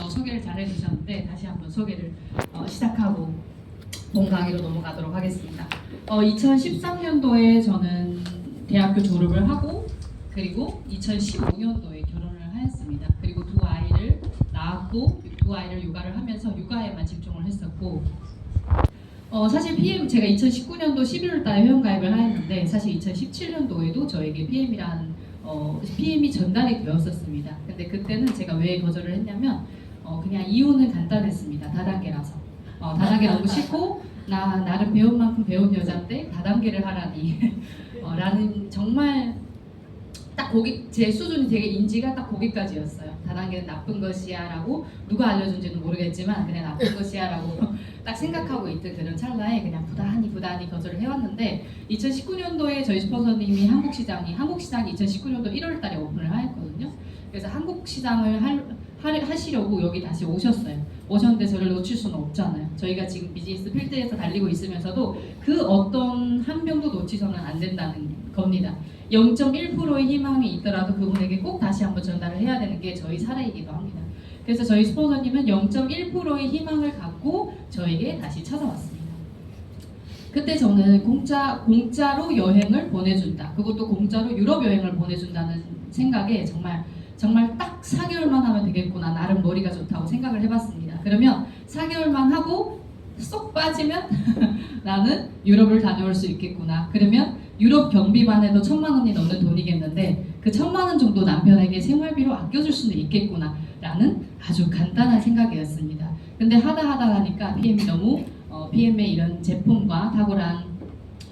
소개를 잘 해주셨는데 다시 한번 소개를 시작하고 본 강의로 넘어가도록 하겠습니다. 2013년도에 저는 대학교 졸업을 하고 그리고 2015년도에 결혼을 하였습니다. 그리고 두 아이를 낳았고 두 아이를 육아를 하면서 육아에만 집중을 했었고 사실 PM 제가 2019년도 11월달에 회원가입을 하였는데 사실 2017년도에도 저에게 PM이 전달이 되었었습니다. 근데 그때는 제가 왜 거절을 했냐면 그냥 이유는 간단했습니다. 다단계라서 다단계 너무 싫고 나름 배운 만큼 배운 여자인데 다단계를 하라니 라는 정말 딱 거기 제 수준이 되게 인지가 딱 거기까지였어요. 다단계는 나쁜 것이야 라고 누가 알려준지는 모르겠지만 그냥 나쁜 것이야 라고 딱 생각하고 있던 그런 찰나에 그냥 부단히 거절을 해왔는데 2019년도에 저희 스폰서님이 한국시장이 2019년도 1월달에 오픈을 하였거든요. 그래서 한국시장을 하시려고 여기 다시 오셨어요. 오셨는데 저를 놓칠 수는 없잖아요. 저희가 지금 비즈니스 필드에서 달리고 있으면서도 그 어떤 한 명도 놓치서는 안 된다는 겁니다. 0.1%의 희망이 있더라도 그분에게 꼭 다시 한번 전달을 해야 되는 게 저희 사례이기도 합니다. 그래서 저희 스폰서님은 0.1%의 희망을 갖고 저에게 다시 찾아왔습니다. 그때 저는 공짜로 여행을 보내준다. 그것도 공짜로 유럽 여행을 보내준다는 생각에 정말 딱 4개월만 하면 되겠구나. 나름 머리가 좋다고 생각을 해봤습니다. 그러면 4개월만 하고 쏙 빠지면 나는 유럽을 다녀올 수 있겠구나. 그러면 유럽 경비만 해도 1,000만 원이 넘는 돈이겠는데 그 1,000만 원 정도 남편에게 생활비로 아껴줄 수는 있겠구나 라는 아주 간단한 생각이었습니다. 근데 하다 가니까 PM의 이런 제품과 탁월한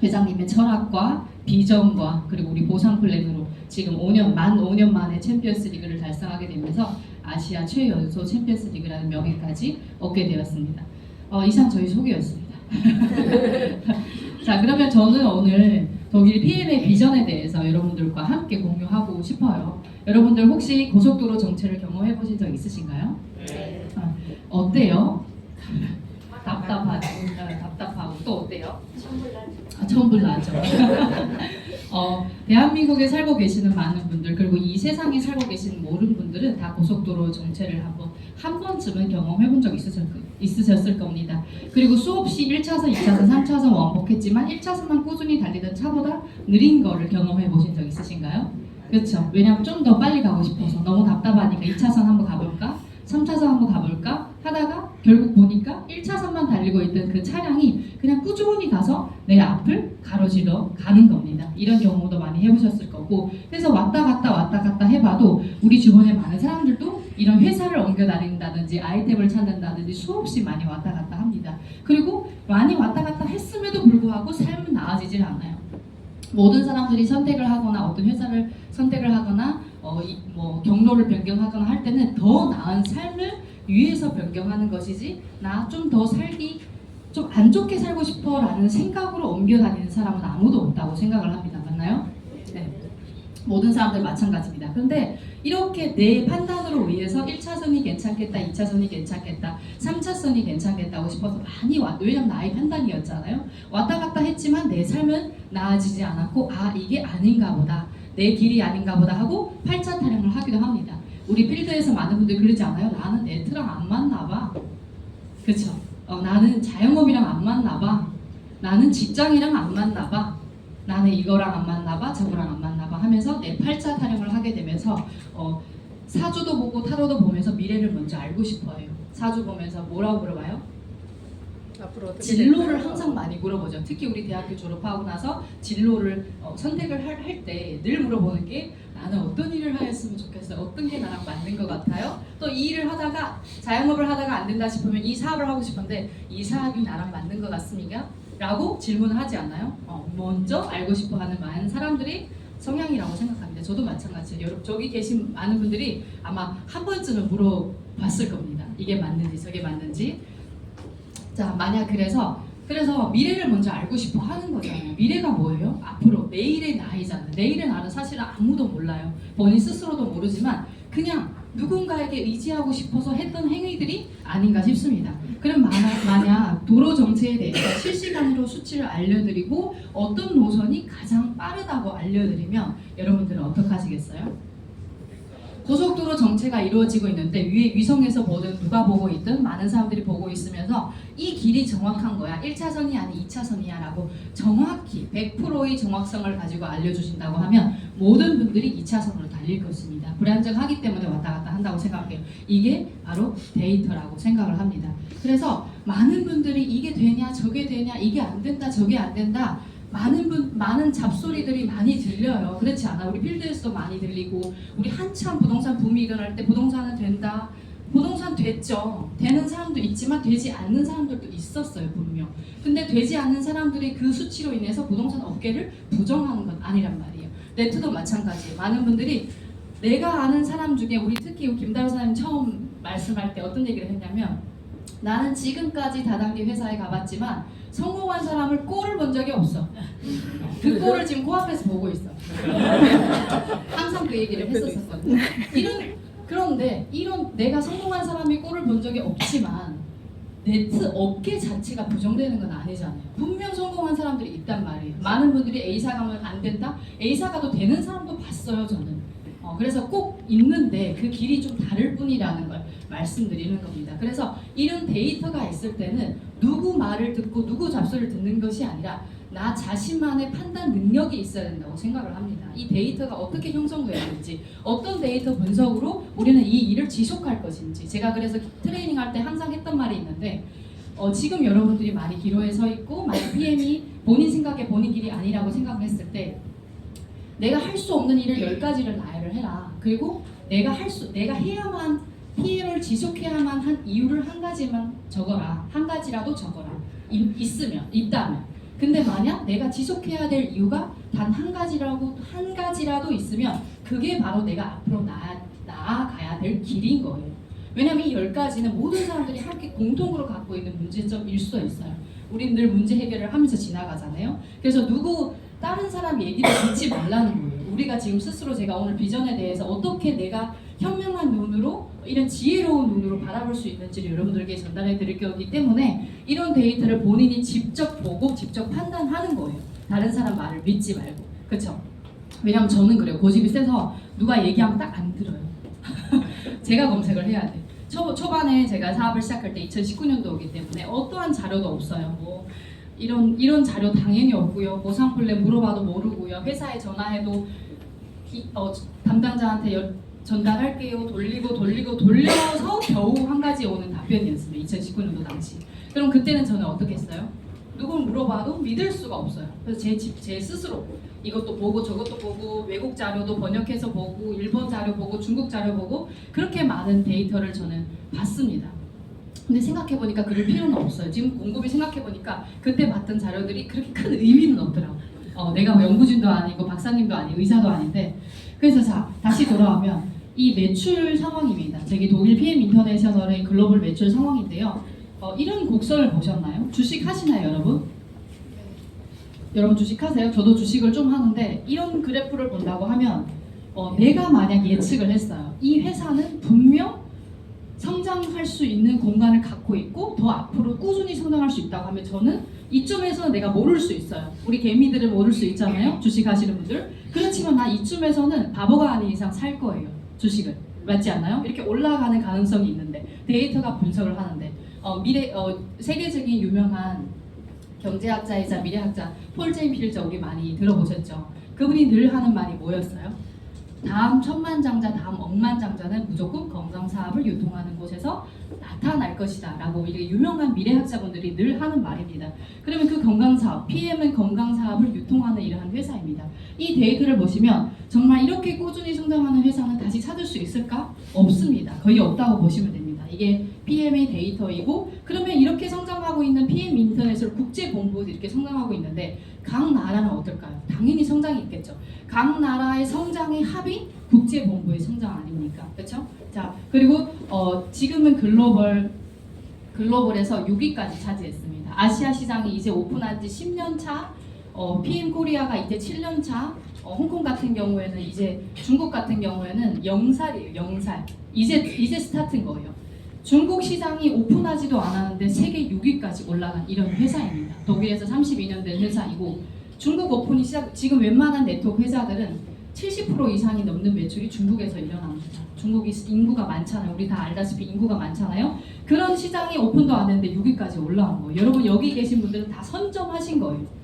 회장님의 철학과 비전과 그리고 우리 보상 플랜으로 지금 만 5년 만에 챔피언스 리그를 달성하게 되면서 아시아 최연소 챔피언스 리그라는 명예까지 얻게 되었습니다. 이상 저희 소개였습니다. 자, 그러면 저는 오늘 독일 PM의 비전에 대해서 여러분들과 함께 공유하고 싶어요. 여러분들 혹시 고속도로 정체를 경험해 보신 적 있으신가요? 네. 어때요? 답답하고 또 어때요? 천불나죠. 대한민국에 살고 계시는 많은 분들 그리고 이 세상에 살고 계시는 모든 분들은 다 고속도로 정체를 한 번쯤은 경험해 본 적 있으셨을 겁니다. 그리고 수없이 1차선, 2차선, 3차선 왕복했지만 1차선만 꾸준히 달리던 차보다 느린 거를 경험해 보신 적 있으신가요? 그렇죠. 왜냐면 좀 더 빨리 가고 싶어서 너무 답답하니까 2차선 한번 가볼까? 3차선 한번 가볼까? 하다가 결국 보니까 1차선만 달리고 있던 그 차량이 그냥 꾸준히 가서 내 앞을 가로질러 가는 겁니다. 이런 경우도 많이 해보셨을 거고 그래서 왔다 갔다 해봐도 우리 주변에 많은 사람들도 이런 회사를 옮겨 다닌다든지 아이템을 찾는다든지 수없이 많이 왔다 갔다 합니다. 그리고 많이 왔다 갔다 했음에도 불구하고 삶은 나아지질 않아요. 모든 사람들이 선택을 하거나 어떤 회사를 선택을 하거나 경로를 변경하거나 할 때는 더 나은 삶을 위해서 변경하는 것이지 나 좀 더 살기 좀 안 좋게 살고 싶어 라는 생각으로 옮겨 다니는 사람은 아무도 없다고 생각을 합니다. 맞나요? 네. 모든 사람들 마찬가지입니다. 그런데 이렇게 내 판단으로 의해서 1차선이 괜찮겠다, 2차선이 괜찮겠다, 3차선이 괜찮겠다고 싶어서 많이 왜냐면 나의 판단이었잖아요. 왔다 갔다 했지만 내 삶은 나아지지 않았고 이게 아닌가 보다, 내 길이 아닌가 보다 하고 8차 타령을 하기도 합니다. 우리 필드에서 많은 분들이 그러지 않아요? 나는 애트랑 안 맞나 봐. 그렇죠? 나는 자영업이랑 안 맞나 봐. 나는 직장이랑 안 맞나 봐. 나는 이거랑 안 맞나 봐, 저거랑 안 맞나 봐 하면서 내 8차 타령을 하게 되면서 사주도 보고 타로도 보면서 미래를 먼저 알고 싶어 해요. 사주 보면서 뭐라고 물어봐요? 진로를 항상 많이 물어보죠. 특히 우리 대학교 졸업하고 나서 진로를 선택을 할 때 늘 물어보는 게 나는 어떤 일을 하였으면 좋겠어요. 어떤 게 나랑 맞는 것 같아요. 또 이 일을 하다가 자영업을 하다가 안 된다 싶으면 이 사업을 하고 싶은데 이 사업이 나랑 맞는 것 같습니까? 라고 질문을 하지 않나요? 먼저 알고 싶어 하는 많은 사람들이 성향이라고 생각합니다. 저도 마찬가지예요. 여러분 저기 계신 많은 분들이 아마 한 번쯤은 물어봤을 겁니다. 이게 맞는지 저게 맞는지. 자, 만약 그래서 미래를 먼저 알고 싶어 하는 거잖아요. 미래가 뭐예요? 앞으로 내일의 나이잖아요. 내일의 나는 사실은 아무도 몰라요. 본인 스스로도 모르지만 그냥 누군가에게 의지하고 싶어서 했던 행위들이 아닌가 싶습니다. 그럼 만약 도로 정체에 대해서 실시간으로 수치를 알려드리고 어떤 노선이 가장 빠르다고 알려드리면 여러분들은 어떻게 하시겠어요? 고속도로 정체가 이루어지고 있는데 위에 위성에서 보든 누가 보고 있든 많은 사람들이 보고 있으면서 이 길이 정확한 거야. 1차선이 아닌 2차선이야 라고 정확히 100%의 정확성을 가지고 알려주신다고 하면 모든 분들이 2차선으로 달릴 것입니다. 불안정하기 때문에 왔다 갔다 한다고 생각해요. 이게 바로 데이터라고 생각을 합니다. 그래서 많은 분들이 이게 되냐 저게 되냐 이게 안 된다 저게 안 된다 많은 잡소리들이 많이 들려요. 그렇지 않아? 우리 필드에서도 많이 들리고 우리 한참 부동산 붐이 일어날 때 부동산은 된다. 부동산 됐죠. 되는 사람도 있지만 되지 않는 사람들도 있었어요. 분명. 근데 되지 않는 사람들이 그 수치로 인해서 부동산 업계를 부정하는 건 아니란 말이에요. 네트도 마찬가지예요. 많은 분들이 내가 아는 사람 중에 우리 특히 김다로 사장님 처음 말씀할 때 어떤 얘기를 했냐면 나는 지금까지 다단계 회사에 가봤지만 성공한 사람을 꼴을 본 적이 없어. 그 꼴을 지금 코앞에서 보고 있어. 항상 그 얘기를 했었거든요. 그런데 이런 내가 성공한 사람이 꼴을 본 적이 없지만 네트 업계 자체가 부정되는 건 아니잖아요. 분명 성공한 사람들이 있단 말이에요. 많은 분들이 A사 가면 안 된다? A사 가도 되는 사람도 봤어요, 저는. 그래서 꼭 있는데 그 길이 좀 다를 뿐이라는 걸 말씀드리는 겁니다. 그래서 이런 데이터가 있을 때는 누구 말을 듣고 누구 잡소리를 듣는 것이 아니라 나 자신만의 판단 능력이 있어야 된다고 생각을 합니다. 이 데이터가 어떻게 형성돼야 될지, 어떤 데이터 분석으로 우리는 이 일을 지속할 것인지. 제가 그래서 트레이닝 할 때 항상 했던 말이 있는데 지금 여러분들이 많이 기로에 서 있고 만약 PM이 본인 생각에 본인 길이 아니라고 생각했을 때 내가 할 수 없는 일을 10가지를 나열을 해라. 그리고 내가 해야만 PM을 지속해야만 한 이유를 한 가지만 적어라. 한 가지라도 적어라. 있다면. 근데 만약 내가 지속해야 될 이유가 단 한 가지라도 있으면 그게 바로 내가 앞으로 나아가야 될 길인 거예요. 왜냐면 이 10가지는 모든 사람들이 함께 공통으로 갖고 있는 문제점일 수 있어요. 우리는 늘 문제 해결을 하면서 지나가잖아요. 그래서 다른 사람 얘기를 듣지 말라는 거예요. 우리가 지금 스스로 제가 오늘 비전에 대해서 어떻게 내가 현명한 눈으로 이런 지혜로운 눈으로 바라볼 수 있는지를 여러분들에게 전달해 드릴 거기 때문에 이런 데이터를 본인이 직접 보고 직접 판단하는 거예요. 다른 사람 말을 믿지 말고. 그렇죠? 왜냐면 저는 그래요. 고집이 세서 누가 얘기하면 딱 안 들어요. 제가 검색을 해야 돼. 초반에 제가 사업을 시작할 때 2019년도이기 때문에 어떠한 자료도 없어요. 뭐 이런 자료 당연히 없고요. 보상 플랜 물어봐도 모르고요. 회사에 전화해도 담당자한테 전달할게요. 돌려서 겨우 한 가지 오는 답변이었습니다. 2019년도 당시. 그럼 그때는 저는 어떻게 했어요? 누굴 물어봐도 믿을 수가 없어요. 그래서 제 스스로 이것도 보고 저것도 보고 외국 자료도 번역해서 보고 일본 자료 보고 중국 자료 보고 그렇게 많은 데이터를 저는 봤습니다. 근데 생각해보니까 그럴 필요는 없어요. 지금 곰곰이 생각해보니까 그때 봤던 자료들이 그렇게 큰 의미는 없더라고. 내가 연구진도 아니고 박사님도 아니고 의사도 아닌데. 그래서 자 다시 돌아오면 이 매출 상황입니다. 저기 독일 PM 인터내셔널의 글로벌 매출 상황인데요. 이런 곡선을 보셨나요? 주식 하시나요, 여러분? 여러분 주식 하세요? 저도 주식을 좀 하는데 이런 그래프를 본다고 하면 내가 만약 예측을 했어요. 이 회사는 분명 성장할 수 있는 공간을 갖고 있고 더 앞으로 꾸준히 성장할 수 있다고 하면 저는 이쯤에서는 내가 모를 수 있어요. 우리 개미들은 모를 수 있잖아요. 주식 하시는 분들. 그렇지만 나 이쯤에서는 바보가 아닌 이상 살 거예요. 주식을. 맞지 않나요? 이렇게 올라가는 가능성이 있는데 데이터가 분석을 하는데 세계적인 유명한 경제학자이자 미래학자 폴 제임 필저 우리 많이 들어보셨죠? 그분이 늘 하는 말이 뭐였어요? 다음 천만장자, 다음 억만장자는 무조건 건강사업을 유통하는 곳에서 나타날 것이다 라고 이렇게 유명한 미래학자분들이 늘 하는 말입니다. 그러면 그 건강사업, PM은 건강사업을 유통하는 이러한 회사입니다. 이 데이터를 보시면 정말 이렇게 꾸준히 성장하는 회사는 다시 찾을 수 있을까? 없습니다. 거의 없다고 보시면 됩니다. 이게 PM의 데이터이고 그러면 이렇게 성장하고 있는 PM 인터넷을 국제본부에서 이렇게 성장하고 있는데 각 나라는 어떨까요? 당연히 성장이 있겠죠. 각 나라의 성장의 합이 국제본부의 성장 아닙니까? 그렇죠? 자 그리고 지금은 글로벌에서 6위까지 차지했습니다. 아시아 시장이 이제 오픈한 지 10년 차, PM 코리아가 이제 7년 차, 홍콩 같은 경우에는 이제 중국 같은 경우에는 0살이에요. 0살. 이제 스타트인 거예요. 중국 시장이 오픈하지도 않았는데 세계 6위까지 올라간 이런 회사입니다. 독일에서 32년 된 회사이고 중국 오픈이 지금 웬만한 네트워크 회사들은 70% 이상이 넘는 매출이 중국에서 일어납니다. 중국이 인구가 많잖아요. 우리 다 알다시피 인구가 많잖아요. 그런 시장이 오픈도 안 했는데 6위까지 올라온 거예요. 여러분 여기 계신 분들은 다 선점하신 거예요.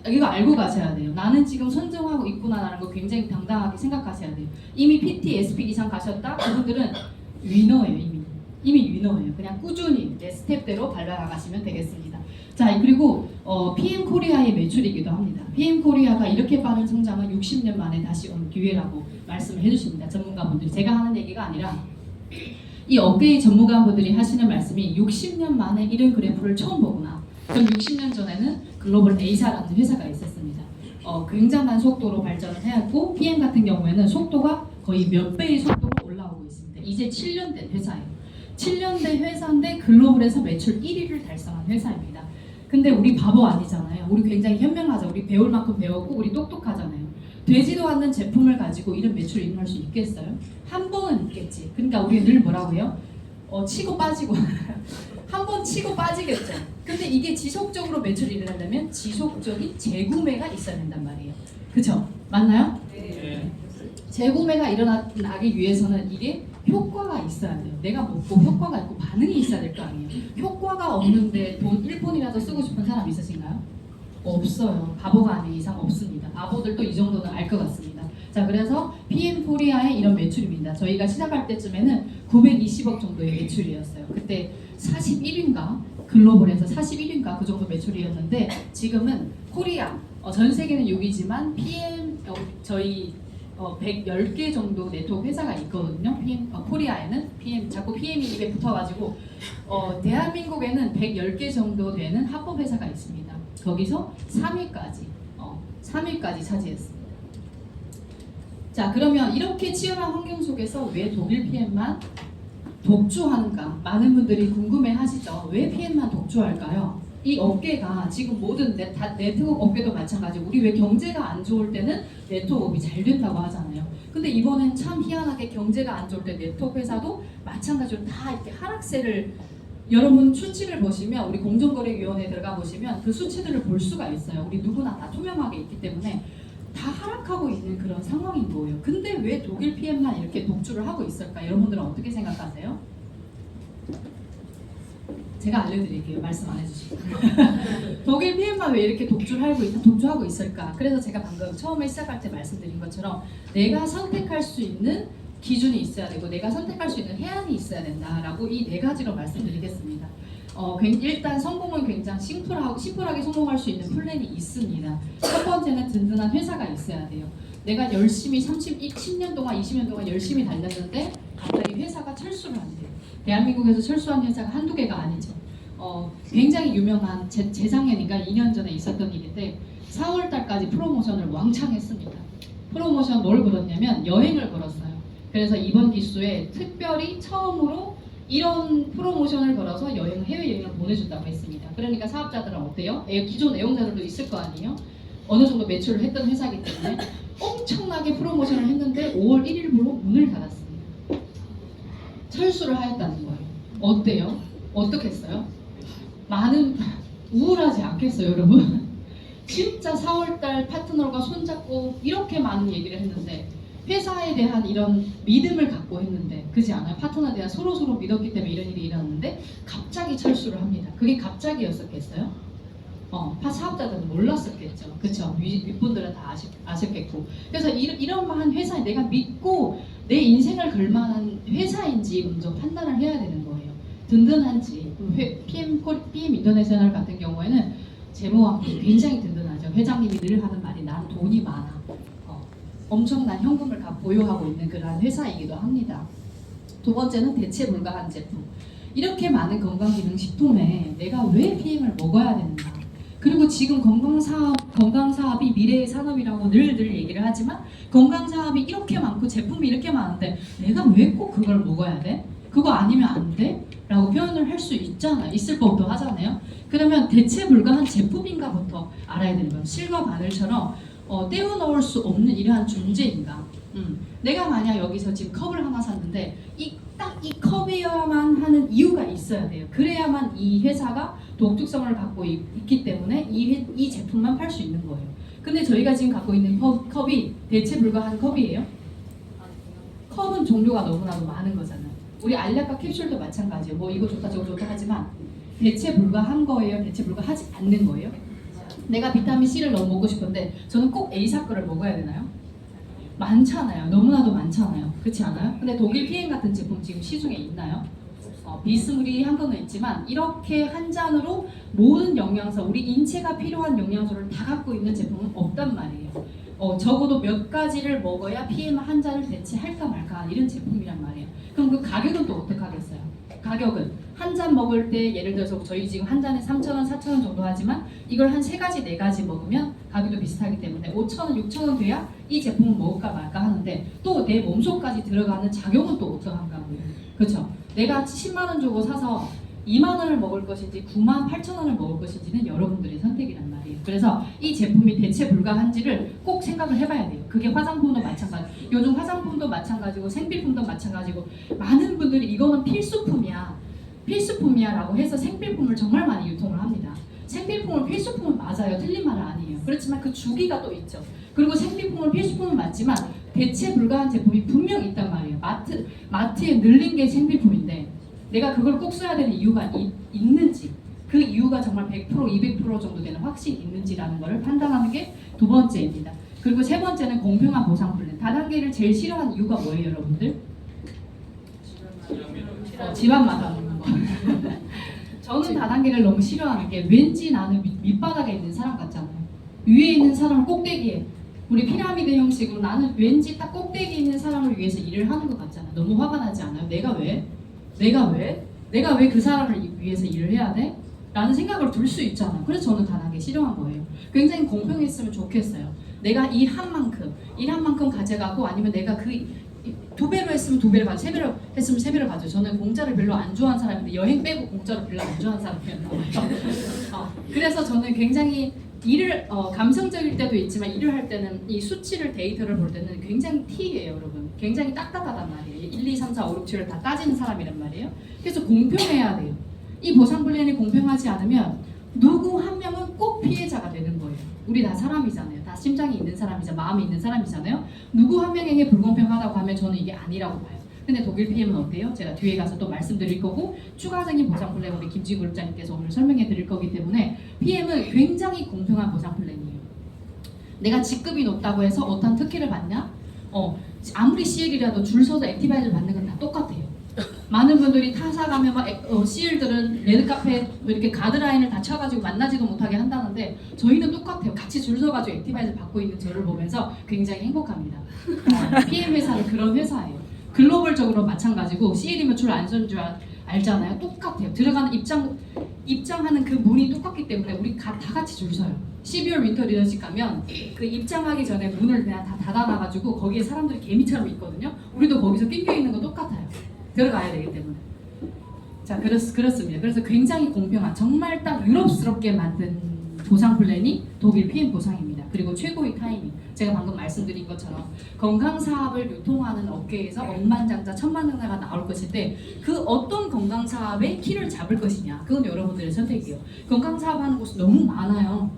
이거 알고 가셔야 돼요. 나는 지금 선정하고 있구나라는 거 굉장히 당당하게 생각하셔야 돼요. 이미 PT, SP 이상 가셨다? 그분들은 위너예요. 이미 위너예요. 그냥 꾸준히 내 스텝대로 밟아나가시면 되겠습니다. 자, 그리고 PM 코리아의 매출이기도 합니다. PM 코리아가 이렇게 빠른 성장은 60년 만에 다시 온 기회라고 말씀을 해주십니다. 전문가분들이. 제가 하는 얘기가 아니라 이 업계의 전문가분들이 하시는 말씀이 60년 만에 이런 그래프를 처음 보구나. 그럼 60년 전에는 글로벌 A사라는 회사가 있었습니다. 굉장한 속도로 발전을 해왔고 PM 같은 경우에는 속도가 거의 몇 배의 속도로 올라오고 있습니다. 이제 7년 된 회사예요. 7년 된 회사인데 글로벌에서 매출 1위를 달성한 회사입니다. 근데 우리 바보 아니잖아요. 우리 굉장히 현명하죠. 우리 배울 만큼 배웠고 우리 똑똑하잖아요. 되지도 않는 제품을 가지고 이런 매출을 일어날 수 있겠어요? 한 번은 있겠지. 그러니까 우리 늘 뭐라고 해요? 치고 빠지고 한 번 치고 빠지겠죠. 근데 이게 지속적으로 매출이 일어나려면 지속적인 재구매가 있어야 된단 말이에요. 그쵸? 맞나요? 네. 재구매가 일어나기 위해서는 이게 효과가 있어야 돼요. 내가 먹고 효과가 있고 반응이 있어야 될 거 아니에요. 효과가 없는데 돈 1푼이라도 쓰고 싶은 사람 있으신가요? 없어요. 바보가 아닌 이상 없습니다. 바보들도 이 정도는 알 것 같습니다. 자, 그래서 PM 코리아의 이런 매출입니다. 저희가 시작할 때쯤에는 920억 정도의 매출이었어요. 그때 41인가 글로벌에서 41인가 그 정도 매출이었는데 지금은 코리아 전 세계는 6위지만 PM 저희 110개 정도 네트워크 회사가 있거든요. 코리아에는 자꾸 PM이 입에 붙어가지고 대한민국에는 110개 정도 되는 합법 회사가 있습니다. 거기서 3위까지 차지했습니다. 자, 그러면 이렇게 치열한 환경 속에서 왜 독일 PM만 독주하는가? 많은 분들이 궁금해하시죠. 왜 PM만 독주할까요? 이 업계가 지금 모든 네트워크 업계도 마찬가지고 우리 왜 경제가 안 좋을 때는 네트워크업이 잘 된다고 하잖아요. 근데 이번엔 참 희한하게 경제가 안 좋을 때 네트워크 회사도 마찬가지로 다 이렇게 하락세를 여러분 수치를 보시면 우리 공정거래위원회에 들어가 보시면 그 수치들을 볼 수가 있어요. 우리 누구나 다 투명하게 있기 때문에 다 하락하고 있는 그런 상황인 거예요. 근데 왜 독일 PM만 이렇게 독주를 하고 있을까? 여러분들은 어떻게 생각하세요? 제가 알려드릴게요. 말씀 안 해주시고. 독일 PM만 왜 이렇게 독주하고 있을까? 그래서 제가 방금 처음에 시작할 때 말씀드린 것처럼 내가 선택할 수 있는 기준이 있어야 되고 내가 선택할 수 있는 해안이 있어야 된다라고 이 네 가지로 말씀드리겠습니다. 일단 성공은 굉장히 심플하게 성공할 수 있는 플랜이 있습니다. 첫 번째는 든든한 회사가 있어야 돼요. 내가 열심히 10년 동안 20년 동안 열심히 달렸는데 갑자기 회사가 철수를 한대요. 대한민국에서 철수한 회사가 한두 개가 아니죠. 굉장히 유명한 재작년인가 2년 전에 있었던 일인데 4월 달까지 프로모션을 왕창 했습니다. 프로모션 뭘 걸었냐면 여행을 걸었어요. 그래서 이번 기수에 특별히 처음으로 이런 프로모션을 걸어서 해외여행을 보내준다고 했습니다. 그러니까 사업자들은 어때요? 기존 애용자들도 있을 거 아니에요? 어느 정도 매출을 했던 회사이기 때문에 엄청나게 프로모션을 했는데 5월 1일부로 문을 닫았습니다. 철수를 하였다는 거예요. 어때요? 어떻겠어요? 많은 우울하지 않겠어요, 여러분? 진짜 4월달 파트너가 손잡고 이렇게 많은 얘기를 했는데 회사에 대한 이런 믿음을 갖고 했는데 그렇지 않아요? 파트너에 대한 서로 믿었기 때문에 이런 일이 일어났는데 갑자기 철수를 합니다. 그게 갑자기였었겠어요? 사업자들은 몰랐었겠죠. 그쵸? 윗분들은 다 아셨겠고. 그래서 이런 회사에 내가 믿고 내 인생을 걸 만한 회사인지 먼저 판단을 해야 되는 거예요. 든든한지. PM 인터내셔널 같은 경우에는 재무왕국 굉장히 든든하죠. 회장님이 늘 하는 말이 난 돈이 많아. 엄청난 현금을 보유하고 있는 그러한 회사이기도 합니다. 두 번째는 대체 불가한 제품. 이렇게 많은 건강기능식품에 내가 왜 PM을 먹어야 되는가? 그리고 지금 건강사업이 미래의 산업이라고 늘 얘기를 하지만 건강사업이 이렇게 많고 제품이 이렇게 많은데 내가 왜 꼭 그걸 먹어야 돼? 그거 아니면 안 돼? 라고 표현을 할 수 있을 법도 하잖아요. 그러면 대체 불가한 제품인가부터 알아야 되는 거예요. 실과 바늘처럼 떼어놓을 수 없는 이러한 존재인가. 내가 만약 여기서 지금 컵을 하나 샀는데 딱 이 컵이어야만 하는 이유가 있어야 돼요. 그래야만 이 회사가 독특성을 갖고 있기 때문에 이 제품만 팔 수 있는 거예요. 근데 저희가 지금 갖고 있는 컵이 대체 불가한 컵이에요. 컵은 종류가 너무나도 많은 거잖아요. 우리 알약과 캡슐도 마찬가지예요. 뭐 이거 좋다 저거 좋다 하지만 대체 불가한 거예요? 대체 불가하지 않는 거예요? 내가 비타민 C를 너무 먹고 싶은데 저는 꼭 A사 거를 먹어야 되나요? 많잖아요. 너무나도 많잖아요. 그렇지 않아요? 근데 독일 PM 같은 제품 지금 시중에 있나요? 비스무리한 거는 있지만 이렇게 한 잔으로 모든 영양소, 우리 인체가 필요한 영양소를 다 갖고 있는 제품은 없단 말이에요. 적어도 몇 가지를 먹어야 PM 한 잔을 대체할까 말까 이런 제품이란 말이에요. 그럼 그 가격은 또 어떻게 하겠어요? 가격은 한 잔 먹을 때 예를 들어서 저희 지금 한 잔에 3,000원, 4,000원 정도 하지만 이걸 한 3가지, 4가지 먹으면 가격도 비슷하기 때문에 5,000원, 6,000원 돼야 이 제품을 먹을까 말까 하는데 또 내 몸속까지 들어가는 작용은 또 어떠한가 그렇죠? 내가 10만 원 주고 사서 2만 원을 먹을 것인지 9만 8천 원을 먹을 것인지는 여러분들의 선택이란 말이에요. 그래서 이 제품이 대체 불가한지를 꼭 생각을 해봐야 돼요. 그게 화장품도 마찬가지. 요즘 화장품도 마찬가지고 생필품도 마찬가지고 많은 분들이 이거는 필수품이야라고 해서 생필품을 정말 많이 유통을 합니다. 생필품을 필수품은 맞아요. 틀린 말은 아니에요. 그렇지만 그 주기가 또 있죠. 그리고 생필품은 필수품은 맞지만 대체 불가한 제품이 분명 있단 말이에요. 마트에 늘린 게 생필품인데 내가 그걸 꼭 써야 되는 이유가 있는지 그 이유가 정말 100% 200% 정도 되는 확신이 있는지라는 것을 판단하는 게 두 번째입니다. 그리고 세 번째는 공평한 보상 플랜. 다단계를 제일 싫어하는 이유가 뭐예요, 여러분들? 집안마다 하는 거. 저는 다단계를 너무 싫어하는 게 왠지 나는 밑바닥에 있는 사람 같잖아요. 위에 있는 사람을 꼭대기에 우리 피라미드 형식으로 나는 왠지 딱 꼭대기에 있는 사람을 위해서 일을 하는 것 같잖아요. 너무 화가 나지 않아요? 내가 왜 그 사람을 위해서 일을 해야 돼? 라는 생각을 들 수 있잖아요. 그래서 저는 다단계 싫어한 거예요. 굉장히 공평했으면 좋겠어요. 내가 일한 만큼 가져가고 아니면 내가 그 2배로 했으면 2배를 받고 3배로 했으면 3배를 받죠. 저는 공짜를 별로 안 좋아하는 사람인데 여행 빼고 공짜를 별로 안 좋아하는 사람이었나 그래서 저는 굉장히 일을 감성적일 때도 있지만 일을 할 때는 이 수치를 데이터를 볼 때는 굉장히 T예요, 여러분. 굉장히 딱딱하단 말이에요. 1, 2, 3, 4, 5, 6, 7을 다 따지는 사람이란 말이에요. 그래서 공평해야 돼요. 이 보상 플랜이 공평하지 않으면 누구 한 명은 꼭 피해자가 되는 거예요. 우리 다 사람이잖아요. 다 심장이 있는 사람이자 마음이 있는 사람이잖아요. 누구 한 명에게 불공평하다고 하면 저는 이게 아니라고 봐요. 근데 독일 PM은 어때요? 제가 뒤에 가서 또 말씀드릴 거고 추가적인 보상 플랜 우리 김지 그룹장님께서 오늘 설명해 드릴 거기 때문에 PM은 굉장히 공평한 보상 플랜이에요. 내가 직급이 높다고 해서 어떤 특혜를 받냐? 아무리 CL이라도 줄 서서 액티바이저를 받는 건 다 똑같아요. 많은 분들이 타사 가면 막 CL들은 레드카페 이렇게 가드라인을 다 쳐가지고 만나지도 못하게 한다는데 저희는 똑같아요. 같이 줄 서가지고 액티바이저 받고 있는 저를 보면서 굉장히 행복합니다. PM 회사는 그런 회사예요. 글로벌적으로 마찬가지고 CL이면 줄 안 선 줄 알잖아요. 똑같아요. 들어가는 입장하는 그 문이 똑같기 때문에 우리 다 같이 줄 서요. 12월 윈터 리더십 가면 그 입장하기 전에 문을 그냥 다 닫아놔가지고 거기에 사람들이 개미처럼 있거든요. 우리도 거기서 낑겨 있는 거 똑같아요. 들어가야 되기 때문에. 자, 그렇습니다. 그래서 굉장히 공평한 정말 딱 유럽스럽게 만든 보상 플랜이 독일 PM 보상입니다. 그리고 최고의 타이밍. 제가 방금 말씀드린 것처럼 건강 사업을 유통하는 업계에서 억만장자 천만장자가 나올 것일 때 그 어떤 건강 사업의 키를 잡을 것이냐 그건 여러분들의 선택이에요. 건강 사업 하는 곳이 너무 많아요.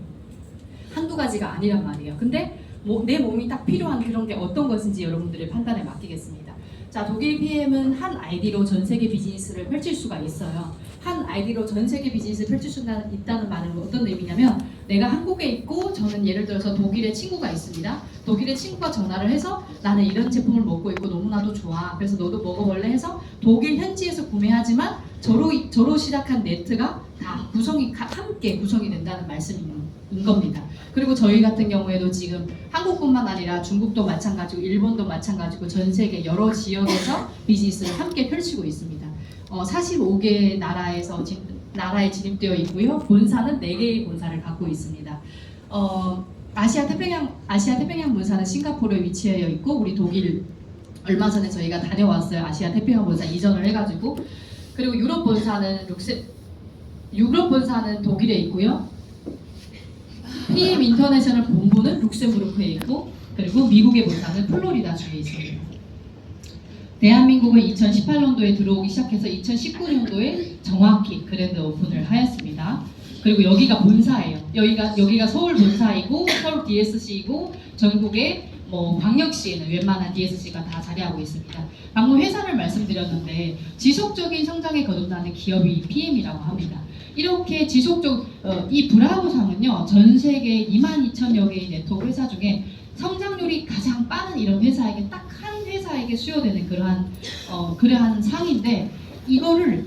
한두 가지가 아니란 말이에요. 근데 내 몸이 딱 필요한 그런 게 어떤 것인지 여러분들의 판단에 맡기겠습니다. 자, 독일 PM은 한 아이디로 전 세계 비즈니스를 펼칠 수가 있어요. 한 아이디로 전 세계 비즈니스를 펼칠 수 있다는 말은 어떤 의미냐면 내가 한국에 있고 저는 예를 들어서 독일에 친구가 있습니다. 독일에 친구가 전화를 해서 나는 이런 제품을 먹고 있고 너무나도 좋아. 그래서 너도 먹어볼래 해서 독일 현지에서 구매하지만 저로 시작한 네트가 다 함께 구성이 된다는 말씀인 겁니다. 그리고 저희 같은 경우에도 지금 한국뿐만 아니라 중국도 마찬가지고 일본도 마찬가지고 전 세계 여러 지역에서 비즈니스를 함께 펼치고 있습니다. 45개 나라에 진입되어 있고요. 본사는 4개의 본사를 갖고 있습니다. 아시아 태평양 본사는 싱가포르에 위치하여 있고 우리 독일 얼마 전에 저희가 다녀왔어요. 아시아 태평양 본사 이전을 해가지고 그리고 유럽 본사는 독일에 있고요. PM 인터내셔널 본부는 룩셈부르크에 있고 그리고 미국의 본사는 플로리다주에 있습니다. 대한민국은 2018년도에 들어오기 시작해서 2019년도에 정확히 그랜드 오픈을 하였습니다. 그리고 여기가 본사예요. 여기가 서울 본사이고 서울 DSC이고 전국의 뭐 광역시에는 웬만한 DSC가 다 자리하고 있습니다. 방금 회사를 말씀드렸는데 지속적인 성장에 거듭나는 기업이 PM이라고 합니다. 이렇게 이 브라보상은요, 전 세계 22,000여 개의 네트워크 회사 중에 성장률이 가장 빠른 이런 회사에게 딱 한 회사에게 수여되는 그러한 상인데, 이거를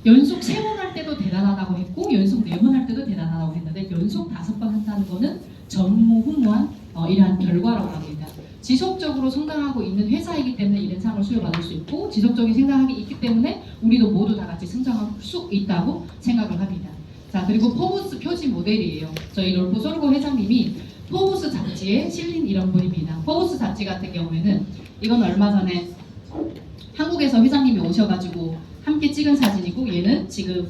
연속 3번 할 때도 대단하다고 했고 연속 4번 할 때도 대단하다고 했는데 연속 5번 한다는 거는 전무후무한 이러한 결과라고 합니다. 지속적으로 성장하고 있는 회사이기 때문에 이런 상을 수여받을 수 있고, 지속적인 생산력이 있기 때문에 우리도 모두 다 같이 성장할 수 있다고 생각을 합니다. 자, 그리고 포브스 표지 모델이에요. 저희 롤프 솔고 회장님이 포브스 잡지에 실린 이런 분입니다. 포브스 잡지 같은 경우에는 이건 얼마 전에 한국에서 회장님이 오셔가지고 함께 찍은 사진이고, 얘는 지금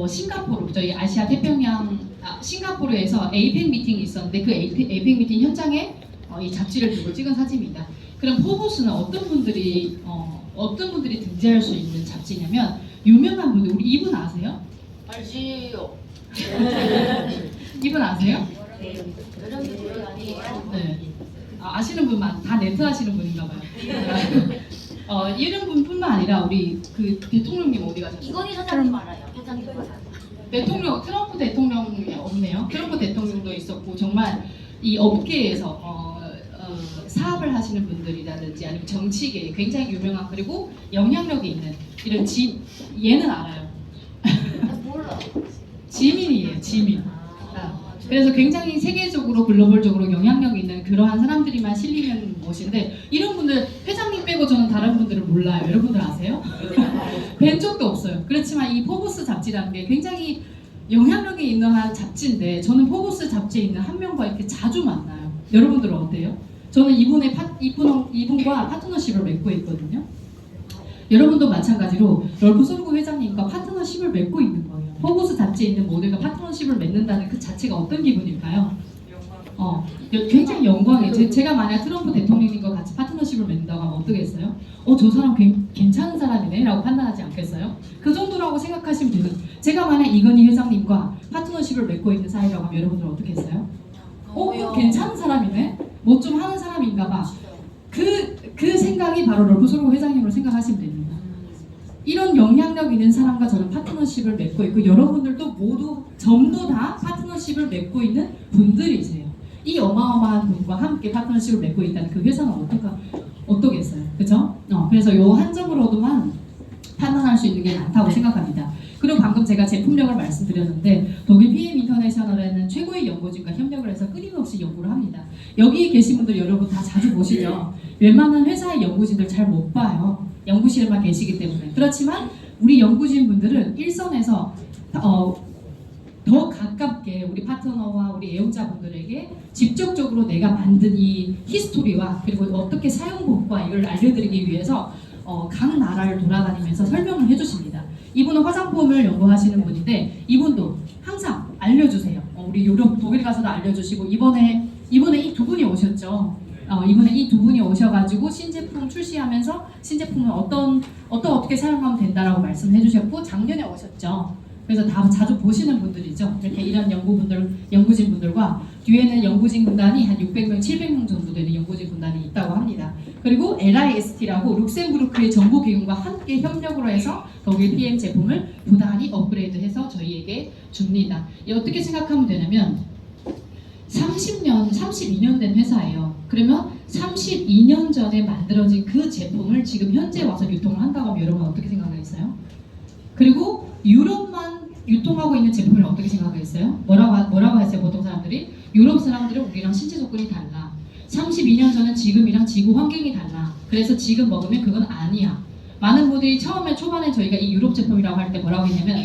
싱가포르, 저희 아시아 태평양 싱가포르에서 에이펙 미팅이 있었는데 그 에이펙 미팅 현장에 이 잡지를 들고 찍은 사진입니다. 그럼 포브스는 어떤 분들이 등재할 수 있는 잡지냐면, 유명한 분들, 우리 이분 아세요? 알지요. 이분 아세요? 아니에요. 네. 아시는 분만, 다 네트 하시는 분인가 봐요. 이런 분뿐만 아니라 우리 그 대통령님 어디 가셨어요? 이건희 사장님 알아요. 회장님 알아요. 트럼프 대통령이 없네요. 트럼프 대통령도 있었고, 정말 이 업계에서 사업을 하시는 분들이라든지 아니면 정치계에 굉장히 유명한, 그리고 영향력이 있는 이런 얘는 알아요. 몰라. 지민이에요, 지민. 그래서 굉장히 세계적으로 글로벌적으로 영향력 있는 그러한 사람들이만 실리는 곳인데, 이런 분들 회장님 빼고 저는 다른 분들을 몰라요. 여러분들 아세요? 뵌 적도 없어요. 그렇지만 이 포브스 잡지라는 게 굉장히 영향력이 있는 한 잡지인데, 저는 포브스 잡지에 있는 한 명과 이렇게 자주 만나요. 여러분들은 어때요? 저는 이분과 파트너십을 맺고 있거든요. 여러분도 마찬가지로 럴프 솔고 회장님과 파트너십을 맺고 있는 거예요. 포브스 잡지에 있는 모델과 파트너십을 맺는다는 그 자체가 어떤 기분일까요? 굉장히 영광이에요. 제가 만약 트럼프 대통령님과 같이 파트너십을 맺는다고 하면 어떠겠어요? 저 사람 괜찮은 사람이네 라고 판단하지 않겠어요? 그 정도라고 생각하시면 되는, 제가 만약 이건희 회장님과 파트너십을 맺고 있는 사이라고 하면 여러분들은 어떻게 했어요? 괜찮은 사람이네? 뭐 좀 하는 사람인가 봐. 그 생각이 바로 럴프 솔고 회장님으로 생각하시면 됩니다. 이런 영향력 있는 사람과 저는 파트너십을 맺고 있고, 여러분들도 모두 전부 다 파트너십을 맺고 있는 분들이세요. 이 어마어마한 분과 함께 파트너십을 맺고 있다는 그 회사는 어떠겠어요? 그죠? 그래서 요 한 점으로도만 판단할 수 있는 게 많다고 생각합니다. 그리고 방금 제가 제품력을 말씀드렸는데, 독일 PM 인터내셔널에는 최고의 연구진과 협력을 해서 끊임없이 연구를 합니다. 여기 계신 분들 여러분 다 자주 보시죠? 웬만한 회사의 연구진들 잘 못 봐요. 연구실에만 계시기 때문에. 그렇지만 우리 연구진 분들은 일선에서 더 가깝게 우리 파트너와 우리 애용자분들에게 직접적으로 내가 만든 이 히스토리와 그리고 어떻게 사용법과 이걸 알려드리기 위해서 각 나라를 돌아다니면서 설명을 해주십니다. 이분은 화장품을 연구하시는 분인데, 이분도 항상 알려주세요. 우리 유럽, 독일 가서도 알려주시고, 이번에 이 두 분이 오셨죠. 이번에 이 두 분이 오셔가지고 신제품 출시하면서 신제품을 어떻게 사용하면 된다라고 말씀해 주셨고, 작년에 오셨죠. 그래서 다 자주 보시는 분들이죠. 이렇게 이런 연구진 분들과 뒤에는 연구진 군단이 한 600명, 700명 정도 되는 연구진 군단이 있다고 합니다. 그리고 LIST라고 룩셈부르크의 정보기관과 함께 협력으로 해서 독일 PM 제품을 부단히 업그레이드해서 저희에게 줍니다. 어떻게 생각하면 되냐면 32년 된 회사예요. 그러면 32년 전에 만들어진 그 제품을 지금 현재 와서 유통을 한다고 하면 여러분 어떻게 생각하겠어요? 그리고 유럽만 유통하고 있는 제품을 어떻게 생각하겠어요? 뭐라고 했어요? 보통 사람들이 유럽 사람들은 우리랑 신체 조건이 달라. 32년 전은 지금이랑 지구 환경이 달라. 그래서 지금 먹으면 그건 아니야. 많은 분들이 초반에 저희가 이 유럽 제품이라고 할 때 뭐라고 했냐면,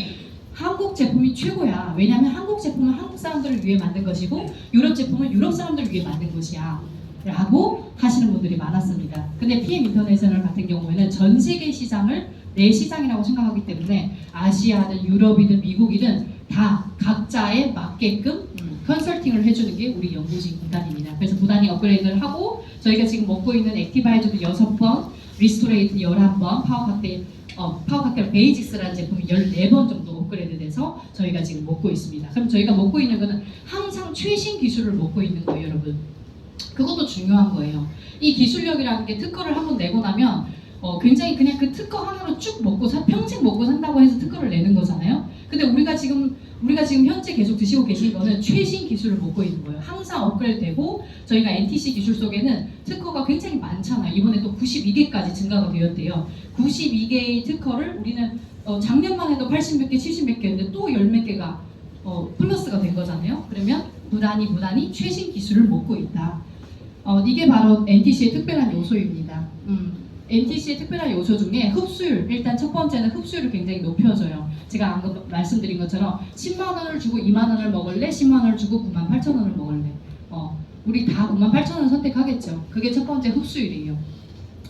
한국 제품이 최고야. 왜냐하면 한국 제품은 한국 사람들을 위해 만든 것이고 유럽 제품은 유럽 사람들을 위해 만든 것이야 라고 하시는 분들이 많았습니다. 근데 PM 인터내셔널 같은 경우에는 전 세계 시장을 내 시장이라고 생각하기 때문에 아시아든 유럽이든 미국이든 다 각자에 맞게끔 컨설팅을 해주는 게 우리 연구진 군단입니다. 그래서 부단히 업그레이드를 하고, 저희가 지금 먹고 있는 액티바이저도 6번, 리스토레이트 11번, 파워 칵테일 파워 칵테일 베이직스라는 제품이 14번 정도 업그레이드 돼서 저희가 지금 먹고 있습니다. 그럼 저희가 먹고 있는 거는 항상 최신 기술을 먹고 있는 거예요, 여러분. 그것도 중요한 거예요. 이 기술력이라는 게 특허를 한번 내고 나면 굉장히 그냥 그 특허 하나로 쭉 먹고 평생 먹고 산다고 해서 특허를 내는 거잖아요. 근데 우리가 지금 현재 계속 드시고 계신 거는 최신 기술을 먹고 있는 거예요. 항상 업그레이드 되고 저희가 NTC 기술 속에는 특허가 굉장히 많잖아요. 이번에 또 92개까지 증가가 되었대요. 92개의 특허를 우리는 작년만 해도 80몇 개, 70몇 개였는데 또 10몇 개가 플러스가 된 거잖아요. 그러면 무단히 최신 기술을 먹고 있다. 이게 바로 NTC의 특별한 요소입니다. NTC의 특별한 요소 중에 흡수율, 일단 첫 번째는 흡수율을 굉장히 높여줘요. 제가 방금 말씀드린 것처럼 10만 원을 주고 2만 원을 먹을래? 10만 원을 주고 9만 8천 원을 먹을래? 우리 다 9만 8천 원 선택하겠죠. 그게 첫 번째 흡수율이에요.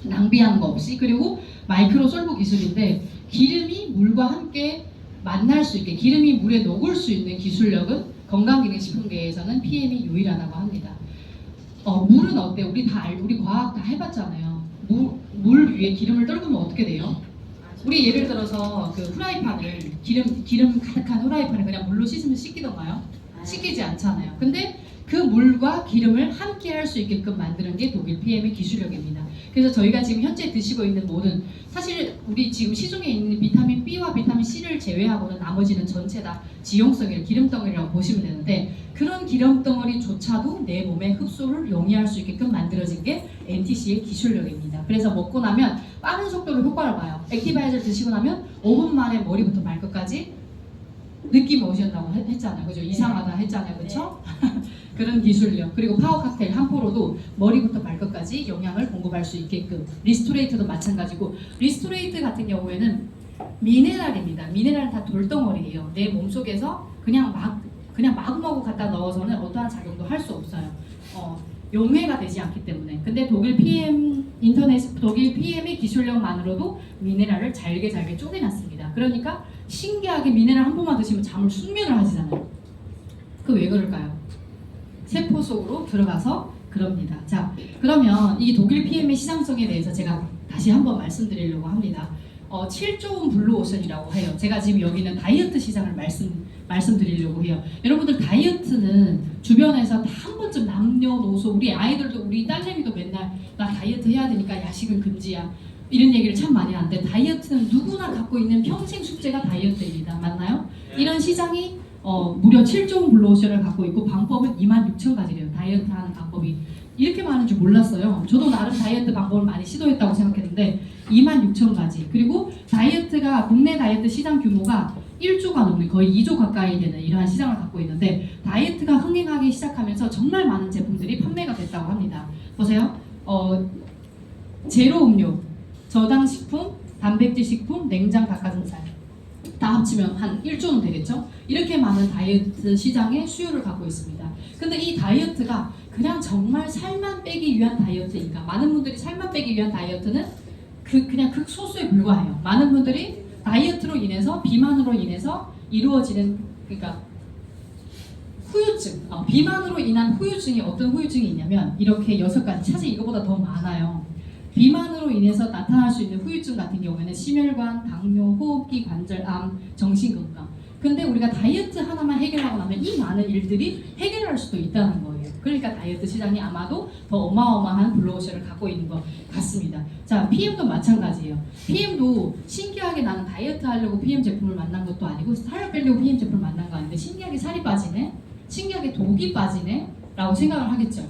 낭비하는 거 없이. 그리고 마이크로 솔브 기술인데 기름이 물과 함께 만날 수 있게, 기름이 물에 녹을 수 있는 기술력은 건강기능식품계에서는 PM이 유일하다고 합니다. 물은 어때? 우리 과학 다 해봤잖아요. 물 위에 기름을 떨구면 어떻게 돼요? 우리 예를 들어서 그 후라이팬을 기름 가득한 후라이팬을 그냥 물로 씻으면 씻기던가요? 씻기지 않잖아요. 근데 그 물과 기름을 함께 할 수 있게끔 만드는 게 독일 PM의 기술력입니다. 그래서 저희가 지금 현재 드시고 있는 모든, 사실 우리 지금 시중에 있는 비타민 B와 비타민 C를 제외하고는 나머지는 전체 다 지용성의 기름덩어리라고 보시면 되는데, 그런 기름덩어리조차도 내 몸의 흡수를 용이할 수 있게끔 만들어진 게 NTC의 기술력입니다. 그래서 먹고 나면 빠른 속도로 효과를 봐요. 액티바이저를 드시고 나면 5분 만에 머리부터 발끝까지 느낌이 오셨다고 했잖아요. 그죠? 이상하다 했잖아요. 그렇죠? 그런 기술력. 그리고 파워 칵테일 한 포로도 머리부터 발끝까지 영양을 공급할 수 있게끔. 리스토레이트도 마찬가지고, 리스토레이트 같은 경우에는 미네랄입니다. 미네랄은 다 돌덩어리예요. 내 몸속에서 그냥 마구마구 갖다 넣어서는 어떠한 작용도 할 수 없어요. 용해가 되지 않기 때문에. 근데 독일 PM의 기술력만으로도 미네랄을 잘게 쪼개놨습니다. 그러니까 신기하게 미네랄 한 포만 드시면 숙면을 하시잖아요. 그 왜 그럴까요? 세포 속으로 들어가서 그럽니다. 자, 그러면 이 독일 PM의 시장성에 대해서 제가 다시 한번 말씀드리려고 합니다. 7조 원 블루오션이라고 해요. 제가 지금 여기는 다이어트 시장을 말씀드리려고 해요. 여러분들 다이어트는 주변에서 다 한 번쯤 남녀노소, 우리 아이들도, 우리 딸내미도 맨날 나 다이어트 해야 되니까 야식은 금지야, 이런 얘기를 참 많이 하는데, 다이어트는 누구나 갖고 있는 평생 숙제가 다이어트입니다. 맞나요? 이런 시장이 무려 7조 원 블루오션을 갖고 있고, 방법은 26,000가지래요. 다이어트 하는 방법이 이렇게 많은 줄 몰랐어요. 저도 나름 다이어트 방법을 많이 시도했다고 생각했는데 26,000가지. 그리고 다이어트가, 국내 다이어트 시장 규모가 1조가 넘는, 거의 2조 가까이 되는 이러한 시장을 갖고 있는데, 다이어트가 흥행하기 시작하면서 정말 많은 제품들이 판매가 됐다고 합니다. 보세요. 제로 음료, 저당 식품, 단백질 식품, 냉장 닭가슴살 다 합치면 한 1조는 되겠죠? 이렇게 많은 다이어트 시장의 수요를 갖고 있습니다. 근데 이 다이어트가 그냥 정말 살만 빼기 위한 다이어트인가? 많은 분들이 살만 빼기 위한 다이어트는 그냥 극소수에 불과해요. 많은 분들이 다이어트로 인해서, 비만으로 인해서 이루어지는, 그러니까 후유증, 비만으로 인한 후유증이 어떤 후유증이 있냐면 이렇게 6가지, 사실 이거보다 더 많아요. 비만으로 인해서 나타날 수 있는 후유증 같은 경우에는 심혈관, 당뇨, 호흡기, 관절암, 정신건강. 근데 우리가 다이어트 하나만 해결하고 나면 이 많은 일들이 해결할 수도 있다는 거예요. 그러니까 다이어트 시장이 아마도 더 어마어마한 블루오션을 갖고 있는 것 같습니다. 자, PM도 마찬가지예요. PM도 신기하게 나는 다이어트 하려고 PM 제품을 만난 것도 아니고, 살을 빼려고 PM 제품을 만난 거 아닌데 신기하게 살이 빠지네? 신기하게 독이 빠지네? 라고 생각을 하겠죠.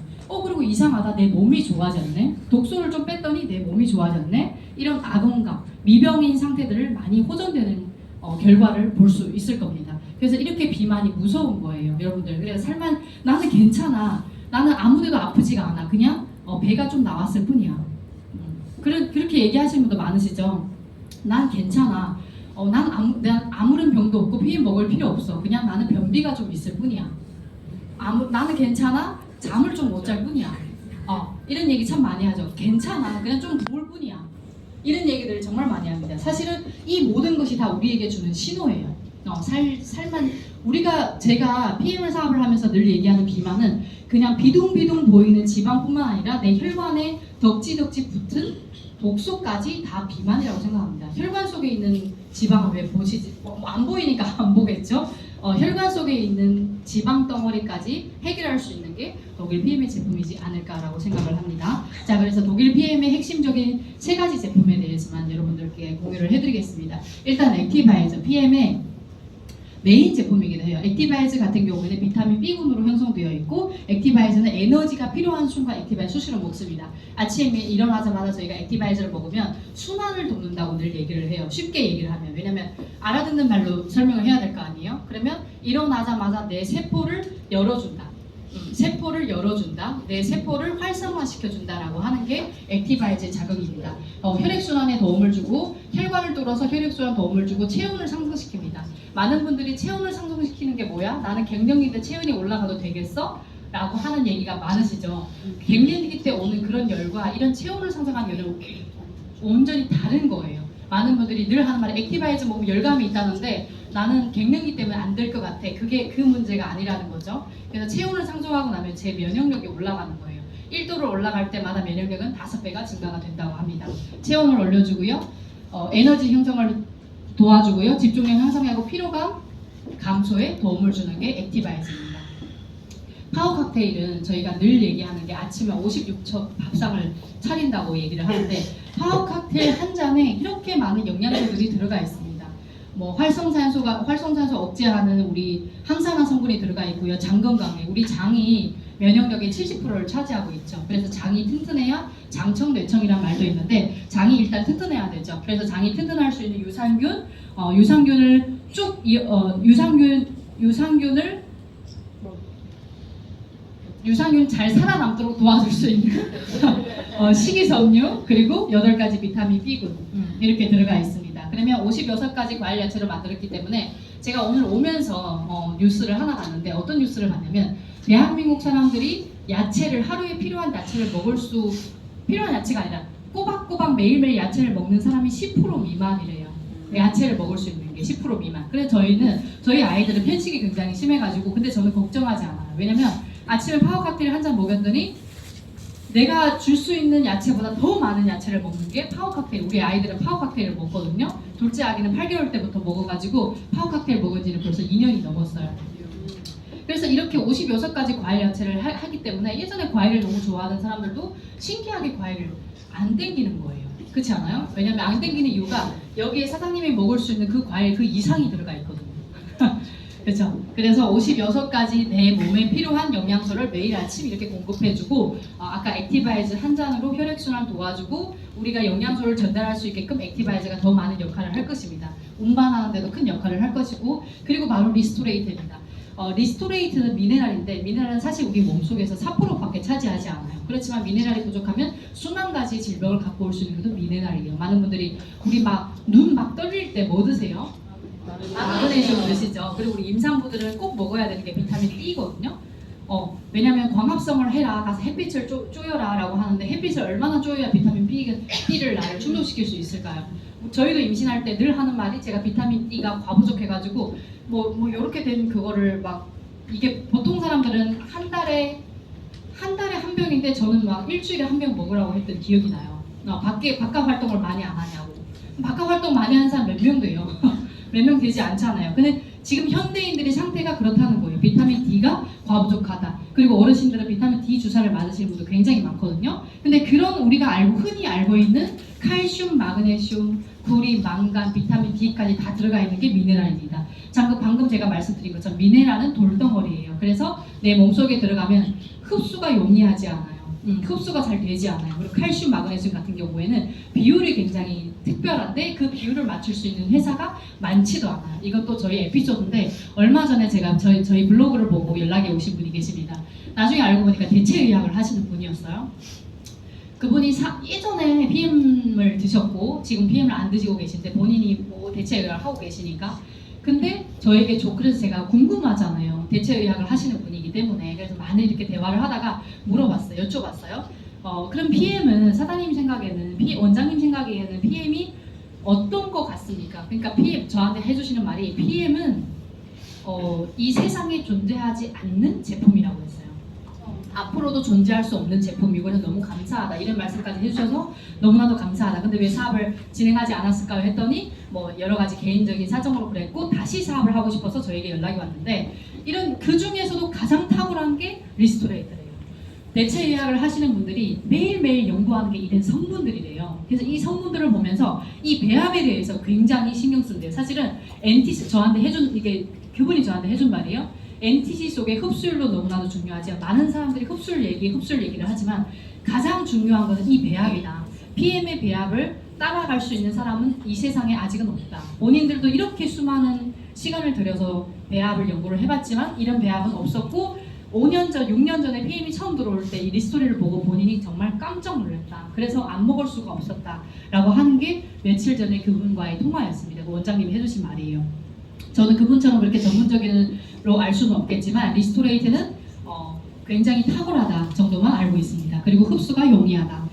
그리고 이상하다, 내 몸이 좋아졌네, 독소를 좀 뺐더니 내 몸이 좋아졌네, 이런 악on감, 미병인 상태들을 많이 호전되는 결과를 볼 수 있을 겁니다. 그래서 이렇게 비만이 무서운 거예요, 여러분들. 그래서 나는 괜찮아, 나는 아무데도 아프지가 않아, 그냥 배가 좀 나왔을 뿐이야. 그렇게 얘기하시는 분도 많으시죠. 난 괜찮아, 난 아무런 병도 없고 PM 먹을 필요 없어, 그냥 나는 변비가 좀 있을 뿐이야, 나는 괜찮아, 잠을 좀 못 잘 뿐이야. 이런 얘기 참 많이 하죠. 괜찮아, 그냥 좀 부을 뿐이야. 이런 얘기들 정말 많이 합니다. 사실은 이 모든 것이 다 우리에게 주는 신호예요. 제가 PM을 사업을 하면서 늘 얘기하는 비만은 그냥 비둥비둥 보이는 지방뿐만 아니라 내 혈관에 덕지덕지 붙은 독소까지 다 비만이라고 생각합니다. 혈관 속에 있는 지방을 왜 보시지? 안 보이니까 안 보겠죠? 혈관 속에 있는 지방 덩어리까지 해결할 수 있는 게 독일 PM의 제품이지 않을까라고 생각을 합니다. 자, 그래서 독일 PM의 핵심적인 세 가지 제품에 대해서만 여러분들께 공유를 해드리겠습니다. 일단 액티바이저 PM의 메인 제품이기도 해요. 액티바이즈 같은 경우에는 비타민 B군으로 형성되어 있고, 액티바이즈는 에너지가 필요한 순간 액티바이즈 수시로 먹습니다. 아침에 일어나자마자 저희가 액티바이즈를 먹으면 순환을 돕는다고 늘 얘기를 해요. 쉽게 얘기를 하면. 왜냐면 알아듣는 말로 설명을 해야 될 거 아니에요? 그러면 일어나자마자 내 세포를 열어준다. 세포를 열어준다. 내 세포를 활성화시켜준다라고 하는 게 액티바이즈의 작용입니다. 혈액순환에 도움을 주고, 혈관을 뚫어서 혈액순환에 도움을 주고, 체온을 상승시킵니다. 많은 분들이 체온을 상승시키는 게 뭐야? 나는 갱년기인데 체온이 올라가도 되겠어? 라고 하는 얘기가 많으시죠. 갱년기 때 오는 그런 열과 이런 체온을 상승하는 열은 온전히 다른 거예요. 많은 분들이 늘 하는 말이 액티바이즈 먹으면 열감이 있다는데, 나는 갱년기 때문에 안 될 것 같아. 그게 그 문제가 아니라는 거죠. 그래서 체온을 상승하고 나면 제 면역력이 올라가는 거예요. 1도를 올라갈 때마다 면역력은 5배가 증가가 된다고 합니다. 체온을 올려주고요. 에너지 형성을 도와주고요. 집중력 향상하고 피로감 감소에 도움을 주는 게 액티바이즈입니다. 파워 칵테일은 저희가 늘 얘기하는 게 아침에 56첩 밥상을 차린다고 얘기를 하는데, 파워 칵테일 한 잔에 이렇게 많은 영양소들이 들어가 있습니다. 뭐 활성산소 억제하는 우리 항산화 성분이 들어가 있고요. 장 건강에 우리 장이 면역력의 70%를 차지하고 있죠. 그래서 장이 튼튼해야 장청뇌청이란 말도 있는데, 장이 일단 튼튼해야 되죠. 그래서 장이 튼튼할 수 있는 유산균을 쭉 유산균 잘 살아남도록 도와줄 수 있는 식이섬유, 그리고 8가지 비타민 B군 이렇게 들어가 있습니다. 그러면 56가지 과일 야채를 만들었기 때문에, 제가 오늘 오면서 뉴스를 하나 봤는데, 어떤 뉴스를 봤냐면, 대한민국 사람들이 야채를 하루에 필요한 야채를 필요한 야채가 아니라 꼬박꼬박 매일매일 야채를 먹는 사람이 10% 미만이래요. 야채를 먹을 수 있는 게 10% 미만. 그래서 저희 아이들은 편식이 굉장히 심해가지고, 근데 저는 걱정하지 않아요. 왜냐면 아침에 파워 칵테일 한 잔 먹였더니 내가 줄 수 있는 야채보다 더 많은 야채를 먹는 게 파워 칵테일. 우리 아이들은 파워 칵테일을 먹거든요. 둘째 아기는 8개월 때부터 먹어가지고 파워 칵테일 먹은 지는 벌써 2년이 넘었어요. 그래서 이렇게 56가지 과일 야채를 하기 때문에, 예전에 과일을 너무 좋아하는 사람들도 신기하게 과일을 안 땡기는 거예요. 그렇지 않아요? 왜냐면 안 땡기는 이유가 여기에 사장님이 먹을 수 있는 그 과일 그 이상이 들어가 있거든요. 그렇죠. 그래서 56가지 내 몸에 필요한 영양소를 매일 아침 이렇게 공급해주고, 아까 액티바이즈 한 잔으로 혈액순환 도와주고, 우리가 영양소를 전달할 수 있게끔 액티바이즈가 더 많은 역할을 할 것입니다. 운반하는 데도 큰 역할을 할 것이고, 그리고 바로 리스토레이트입니다. 리스토레이트는 미네랄인데, 미네랄은 사실 우리 몸속에서 4%밖에 차지하지 않아요. 그렇지만 미네랄이 부족하면 수만 가지 질병을 갖고 올 수 있는 것도 미네랄이에요. 많은 분들이 우리 눈 막 떨릴 때 뭐 드세요? 마그네슘 드시죠. 그리고 우리 임산부들은 꼭 먹어야 되는 게 비타민 D거든요. 왜냐면 광합성을 해라, 가서 햇빛을 쪼여라 라고 하는데, 햇빛을 얼마나 쪼여야 비타민 B를 나를 충족시킬 수 있을까요? 저희도 임신할 때 늘 하는 말이, 제가 비타민 D가 과부족해가지고 뭐 이렇게 된 그거를 이게 보통 사람들은 한 달에 한 병인데, 저는 일주일에 한 병 먹으라고 했던 기억이 나요. 바깥 활동을 많이 안 하냐고. 바깥 활동 많이 하는 사람 몇 명 돼요? 몇 명 되지 않잖아요. 근데 지금 현대인들의 상태가 그렇다는 거예요. 비타민 D가 과부족하다. 그리고 어르신들은 비타민 D 주사를 맞으시는 분도 굉장히 많거든요. 근데 그런 우리가 흔히 알고 있는 칼슘, 마그네슘, 구리, 망간, 비타민 D까지 다 들어가 있는 게 미네랄입니다. 방금 제가 말씀드린 것처럼 미네랄은 돌덩어리예요. 그래서 내 몸속에 들어가면 흡수가 용이하지 않아요. 흡수가 잘 되지 않아요. 그리고 칼슘, 마그네슘 같은 경우에는 비율이 굉장히 특별한데, 그 비율을 맞출 수 있는 회사가 많지도 않아요. 이것도 저희 에피소드인데, 얼마 전에 제가 저희 블로그를 보고 연락이 오신 분이 계십니다. 나중에 알고 보니까 대체의학을 하시는 분이었어요. 그분이 예전에 PM을 드셨고 지금 PM을 안 드시고 계신데, 본인이 대체의학을 하고 계시니까, 근데 저에게 그래서 제가 궁금하잖아요. 대체의학을 하시는 분이기 때문에. 그래서 많은 이렇게 대화를 하다가 물어봤어요. 여쭤봤어요. 그럼 PM은 사장님 생각에는, 원장님 생각에는 PM이 어떤 거 같습니까? 그러니까 PM, 저한테 해주시는 말이, PM은 이 세상에 존재하지 않는 제품이라고 했어요. 앞으로도 존재할 수 없는 제품이고 그래서 너무 감사하다 이런 말씀까지 해주셔서 너무나도 감사하다. 근데 왜 사업을 진행하지 않았을까요? 했더니 뭐 여러 가지 개인적인 사정으로 그랬고 다시 사업을 하고 싶어서 저에게 연락이 왔는데 이런 그 중에서도 가장 탁월한 게 리스토레이터래요. 대체 예약을 하시는 분들이 매일매일 연구하는 게 이런 성분들이래요. 그래서 이 성분들을 보면서 이 배합에 대해서 굉장히 신경 쓴대요. 사실은 NTC 저한테 해준 이게 그분이 저한테 해준 말이에요. NTC 속의 흡수율도 너무나도 중요하지만 많은 사람들이 흡수율 얘기를 하지만 가장 중요한 것은 이 배합이다. PM의 배합을 따라갈 수 있는 사람은 이 세상에 아직은 없다. 본인들도 이렇게 수많은 시간을 들여서 배합을 연구를 해봤지만 이런 배합은 없었고 5년 전, 6년 전에 PM이 처음 들어올 때 이 리스토리를 보고 본인이 정말 깜짝 놀랐다. 그래서 안 먹을 수가 없었다. 라고 하는 게 며칠 전에 그분과의 통화였습니다. 그 원장님이 해주신 말이에요. 저는 그분처럼 그렇게 전문적으로 알 수는 없겠지만 리스토레이트는 굉장히 탁월하다 정도만 알고 있습니다. 그리고 흡수가 용이하다.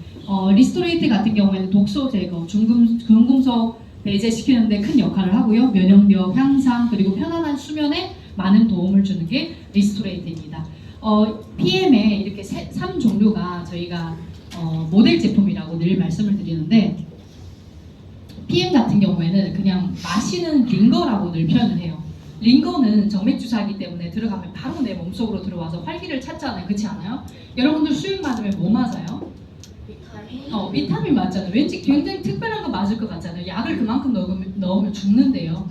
리스토레이트 같은 경우에는 독소 제거, 중금속 배제시키는 데 큰 역할을 하고요. 면역력 향상 그리고 편안한 수면에 많은 도움을 주는 게 리스토레이트입니다. PM에 이렇게 3종류가 저희가 모델 제품이라고 늘 말씀을 드리는데 PM 같은 경우에는 그냥 마시는 링거라고 늘 표현을 해요. 링거는 정맥 주사이기 때문에 들어가면 바로 내 몸속으로 들어와서 활기를 찾잖아요. 그렇지 않아요? 여러분들 수육 맞으면 뭐 맞아요? 비타민. 비타민 맞잖아요. 왠지 굉장히 특별한 거 맞을 것 같잖아요. 약을 그만큼 넣으면 죽는데요.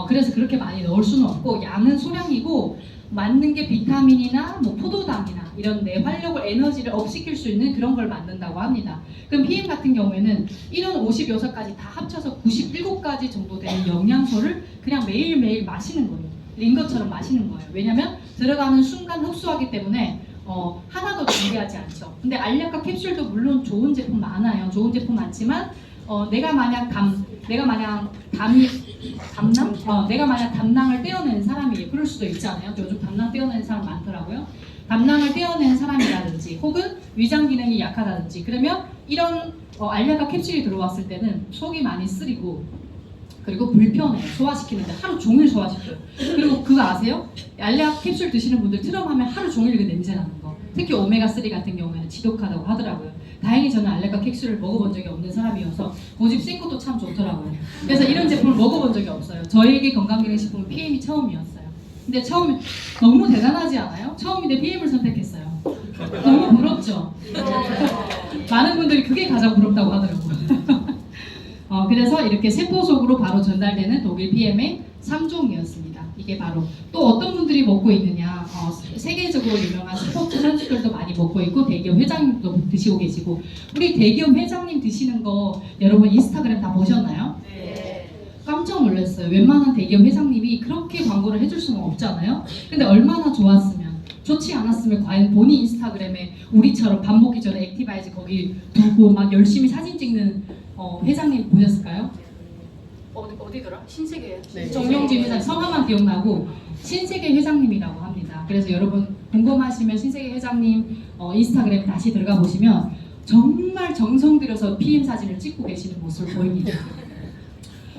그래서 그렇게 많이 넣을 수는 없고 양은 소량이고 맞는 게 비타민이나 뭐 포도당이나 이런 내 활력을 에너지를 업시킬 수 있는 그런 걸 만든다고 합니다. 그럼 PM 같은 경우에는 이런 56가지 다 합쳐서 97가지 정도 되는 영양소를 그냥 매일매일 마시는 거예요. 링거처럼 마시는 거예요. 왜냐면 들어가는 순간 흡수하기 때문에 하나도 낭비하지 않죠. 근데 알약과 캡슐도 물론 좋은 제품 많아요. 좋은 제품 많지만 내가 만약 담낭을 떼어내는 사람이에요. 그럴 수도 있잖아요. 요즘 담낭 떼어내는 사람 많더라고요. 담낭을 떼어내는 사람이라든지 혹은 위장 기능이 약하다든지 그러면 이런 알약과 캡슐이 들어왔을 때는 속이 많이 쓰리고 그리고 불편해 소화시키는데 하루 종일 소화시켜요. 그리고 그거 아세요? 알약 캡슐 드시는 분들 트럼하면 하루 종일 그 냄새 나는 거. 특히 오메가3 같은 경우에는 지독하다고 하더라고요. 다행히 저는 알약과 캡슐을 먹어본 적이 없는 사람이어서 고집 센 것도 참 좋더라고요. 그래서 이런 제품을 먹어본 적이 없어요. 저에게 건강기능식품은 PM이 처음이었어요. 근데 처음 너무 대단하지 않아요? 처음인데 PM을 선택했어요. 너무 부럽죠? 많은 분들이 그게 가장 부럽다고 하더라고요. 그래서 이렇게 세포 속으로 바로 전달되는 독일 PM의 3종이었습니다. 이게 바로 또 어떤 분들이 먹고 있느냐 세계적으로 유명한 스포츠 선수들도 많이 먹고 있고 대기업 회장님도 드시고 계시고 우리 대기업 회장님 드시는 거 여러분 인스타그램 다 보셨나요? 네. 깜짝 놀랐어요. 웬만한 대기업 회장님이 그렇게 광고를 해줄 수는 없잖아요. 근데 얼마나 좋았으면 좋지 않았으면 과연 본인 인스타그램에 우리처럼 밥 먹기 전에 액티바이즈 거기 두고 막 열심히 사진 찍는 회장님 보셨을까요? 어디더라? 신세계 네. 정용진 회장 성함만 기억나고 신세계 회장님이라고 합니다. 그래서 여러분 궁금하시면 신세계 회장님 인스타그램 다시 들어가 보시면 정말 정성 들여서 PM 사진을 찍고 계시는 모습을 보입니다.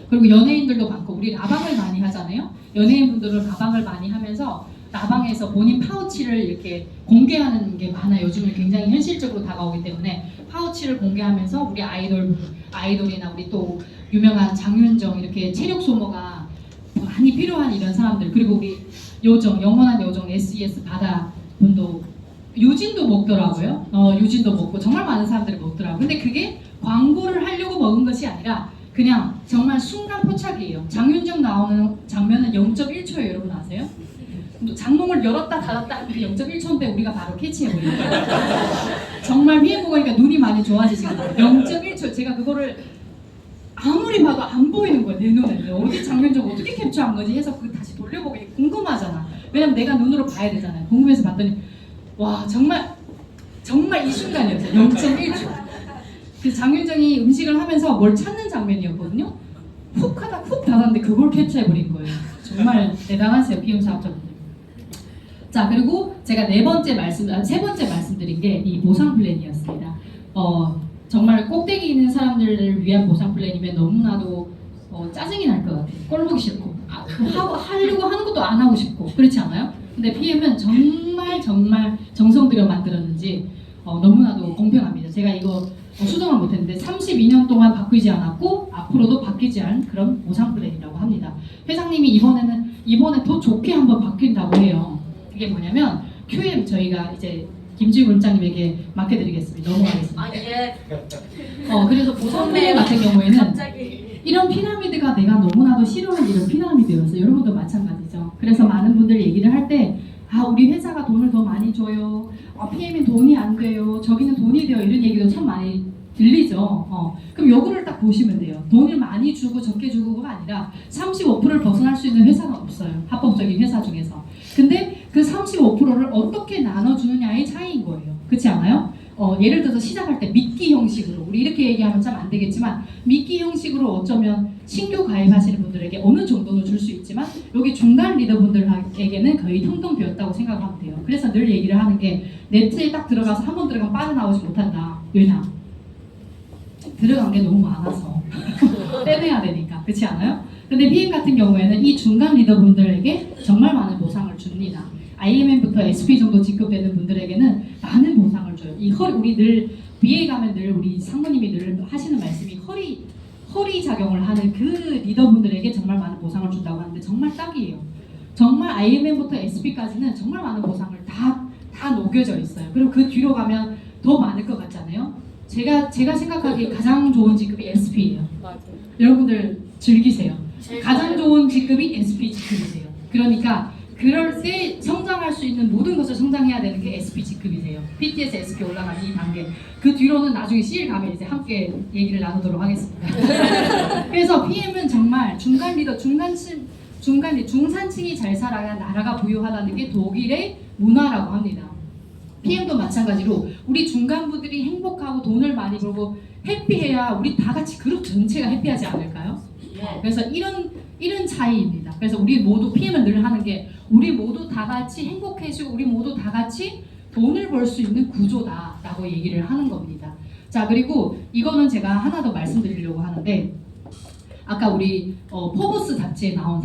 그리고 연예인들도 많고 우리 라방을 많이 하잖아요. 연예인분들은 라방을 많이 하면서 라방에서 본인 파우치를 이렇게 공개하는 게 많아요. 요즘은 굉장히 현실적으로 다가오기 때문에 파우치를 공개하면서 우리 아이돌이나 우리 또 유명한 장윤정 이렇게 체력 소모가 많이 필요한 이런 사람들 그리고 우리 요정 영원한 요정 SES 바다 분도 유진도 먹더라고요. 유진도 먹고 정말 많은 사람들이 먹더라고요. 근데 그게 광고를 하려고 먹은 것이 아니라 그냥 정말 순간 포착이에요. 장윤정 나오는 장면은 0.1초예요. 여러분 아세요? 장롱을 열었다 닫았다 하면 0.1초인데 우리가 바로 캐치해버려요. 정말 위에 보니까 눈이 많이 좋아지시거든요. 0.1초 제가 그거를 아무리 봐도 안 보이는 거예요. 내 눈에. 어디 장면적 어떻게 캡처한 거지 해서 그거 다시 돌려보기 궁금하잖아. 왜냐면 내가 눈으로 봐야 되잖아요. 궁금해서 봤더니 와 정말 이 순간이었어요. 0.1초. 그 장윤정이 음식을 하면서 뭘 찾는 장면이었거든요. 훅 하다 훅 닫았는데 그걸 캡처해버린 거예요. 정말 대단하세요. PM 사업자분들. 자 그리고 제가 세 번째 말씀드린 게 이 보상 플랜이었습니다. 정말 꼭대기 있는 사람들을 위한 보상 플랜이면 너무나도 짜증이 날 것 같아요. 꼴 보기 싫고 하려고 하는 것도 안 하고 싶고 그렇지 않아요? 근데 PM은 정말 정성 들여 만들었는지 너무나도 공평합니다. 제가 이거 수정을 못했는데 32년 동안 바뀌지 않았고 앞으로도 바뀌지 않은 그런 보상 플랜이라고 합니다. 회장님이 이번에 더 좋게 한번 바뀐다고 해요. 그게 뭐냐면 QM 저희가 이제 김지우 원장님에게 맡겨드리겠습니다. 넘어가겠습니다. 예. 그래서 보상 플랜 같은 경우에는 갑자기. 이런 피라미드가 내가 너무나도 싫어하는 이런 피라미드였어요. 여러분도 마찬가지죠. 그래서 많은 분들 얘기를 할 때 우리 회사가 돈을 더 많이 줘요. PM이 돈이 안 돼요. 저기는 돈이 돼요. 이런 얘기도 참 많이 들리죠. 그럼 요거를 딱 보시면 돼요. 돈을 많이 주고 적게 주고가 아니라 35%를 벗어날 수 있는 회사는 없어요. 합법적인 회사 중에서. 근데 그 35%를 어떻게 나눠주느냐의 차이인 거예요. 그렇지 않아요? 예를 들어서 시작할 때 미끼 형식으로, 우리 이렇게 얘기하면 참 안 되겠지만 미끼 형식으로 어쩌면 신규 가입하시는 분들에게 어느 정도는 줄 수 있지만 여기 중간 리더분들에게는 거의 텅텅 비었다고 생각하면 돼요. 그래서 늘 얘기를 하는 게 네트에 딱 들어가서 한 번 들어가면 빠져나오지 못한다. 왜냐? 들어간 게 너무 많아서 빼내야 되니까. 그렇지 않아요? 근데 PM 같은 경우에는 이 중간 리더분들에게 정말 많은 보상을 줍니다. IMM부터 SP 정도 직급되는 분들에게는 많은 보상을 줘요. 이 허리, 우리 늘 BA 가면 늘 우리 상무님이 늘 하시는 말씀이 허리 작용을 하는 그 리더분들에게 정말 많은 보상을 준다고 하는데 정말 딱이에요. 정말 IMM부터 SP까지는 정말 많은 보상을 다 녹여져 있어요. 그리고 그 뒤로 가면 더 많을 것 같잖아요. 제가 생각하기에 가장 좋은 직급이 SP예요. 맞아요. 여러분들 즐기세요. 가장 좋은 직급이 SP 직급이세요. 그러니까 그럴 때 성장할 수 있는 모든 것을 성장해야 되는 게 SP 직급이세요. PT에서 SP 올라가는 이 단계. 그 뒤로는 나중에 CL 가면 이제 함께 얘기를 나누도록 하겠습니다. 그래서 PM은 정말 중간 리더, 중산층이 잘 살아야 나라가 부유하다는 게 독일의 문화라고 합니다. PM도 마찬가지로 우리 중간부들이 행복하고 돈을 많이 벌고 해피해야 우리 다 같이 그룹 전체가 해피하지 않을까요? 그래서 이런 차이입니다. 그래서 우리 모두 PM은 늘 하는 게 우리 모두 다 같이 행복해지고 우리 모두 다 같이 돈을 벌 수 있는 구조다라고 얘기를 하는 겁니다. 자, 그리고 이거는 제가 하나 더 말씀드리려고 하는데 아까 우리 포브스 잡지에 나온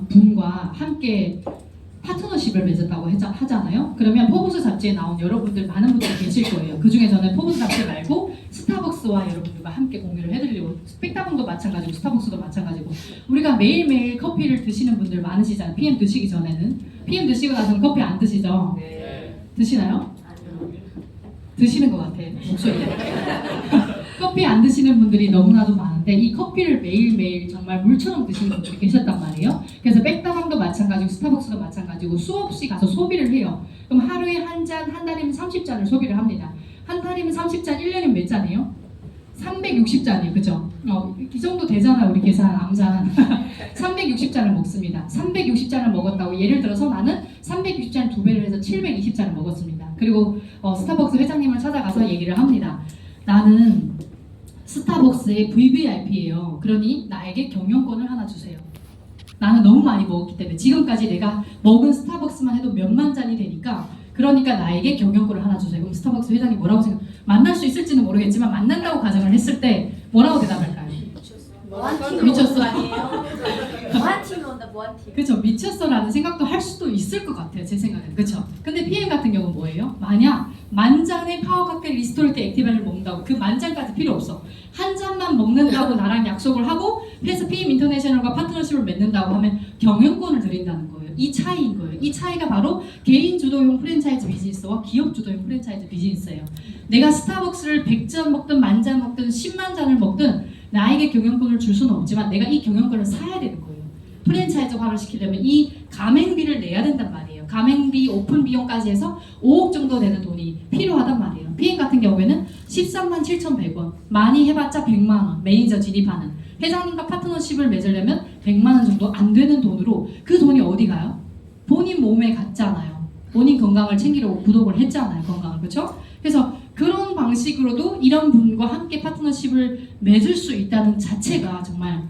분과 함께 파트너십을 맺었다고 하잖아요. 그러면 포브스 잡지에 나온 여러분들 많은 분들이 계실 거예요. 그 중에 저는 포브스 잡지 말고 스타벅스와 여러분들과 함께 공유를 해드리려고, 백다방도 마찬가지고 스타벅스도 마찬가지고 우리가 매일매일 커피를 드시는 분들 많으시잖아요. PM 드시기 전에는. PM 드시고 나서는 커피 안 드시죠? 네. 드시나요? 드시는 것 같아, 목소리가. 커피 안 드시는 분들이 너무나도 많은데 이 커피를 매일매일 정말 물처럼 드시는 분들이 계셨단 말이에요. 그래서 백다방도 마찬가지고 스타벅스도 마찬가지고 수없이 가서 소비를 해요. 그럼 하루에 한 잔, 한 달이면 30잔을 소비를 합니다. 한 달이면 30잔, 1년이면 몇 잔이에요? 360잔이에요. 그죠? 이 정도 되잖아요. 우리 계산, 암산. 360잔을 먹습니다. 360잔을 먹었다고 예를 들어서 나는 360잔 2배를 해서 720잔을 먹었습니다. 그리고 스타벅스 회장님을 찾아가서 얘기를 합니다. 나는 스타벅스의 VVIP예요. 그러니 나에게 경영권을 하나 주세요. 나는 너무 많이 먹었기 때문에 지금까지 내가 먹은 스타벅스만 해도 몇만 잔이 되니까 그러니까 나에게 경영권을 하나 주세요. 그럼 스타벅스 회장이 뭐라고 만날 수 있을지는 모르겠지만 만난다고 가정을 했을 때 뭐라고 대답할까요? 미쳤어. 아니에요? 뭐한 팀이 온다, 뭐한 팀. 그렇죠. 미쳤어라는 생각도 할 수도 있을 것 같아요. 제 생각에는. 그렇죠. 근데 PM 같은 경우는 뭐예요? 만약 만잔의 파워 칵테일 리스토레이트 액티바를 먹는다고 그 만잔까지 필요 없어. 한 잔만 먹는다고 나랑 약속을 하고 그래서 PM 인터내셔널과 파트너십을 맺는다고 하면 경영권을 드린다는 거예요. 이 차이인 거예요. 이 차이가 바로 개인 주도형 프랜차이즈 비즈니스와 기업 주도형 프랜차이즈 비즈니스예요. 내가 스타벅스를 100잔 먹든 만잔 먹든 10만 잔을 먹든 나에게 경영권을 줄 수는 없지만 내가 이 경영권을 사야 되는 거예요. 프랜차이즈화를 시키려면 이 가맹비를 내야 된단 말이에요. 가맹비, 오픈 비용까지 해서 5억 정도 되는 돈이 필요하단 말이에요. PM 같은 경우에는 13만 7,100원, 많이 해봤자 100만 원, 매니저 진입하는. 회장님과 파트너십을 맺으려면 100만 원 정도 안 되는 돈으로 그 돈이 어디 가요? 본인 몸에 갔잖아요. 본인 건강을 챙기려고 구독을 했잖아요. 건강을. 그렇죠? 그래서 그런 방식으로도 이런 분과 함께 파트너십을 맺을 수 있다는 자체가 정말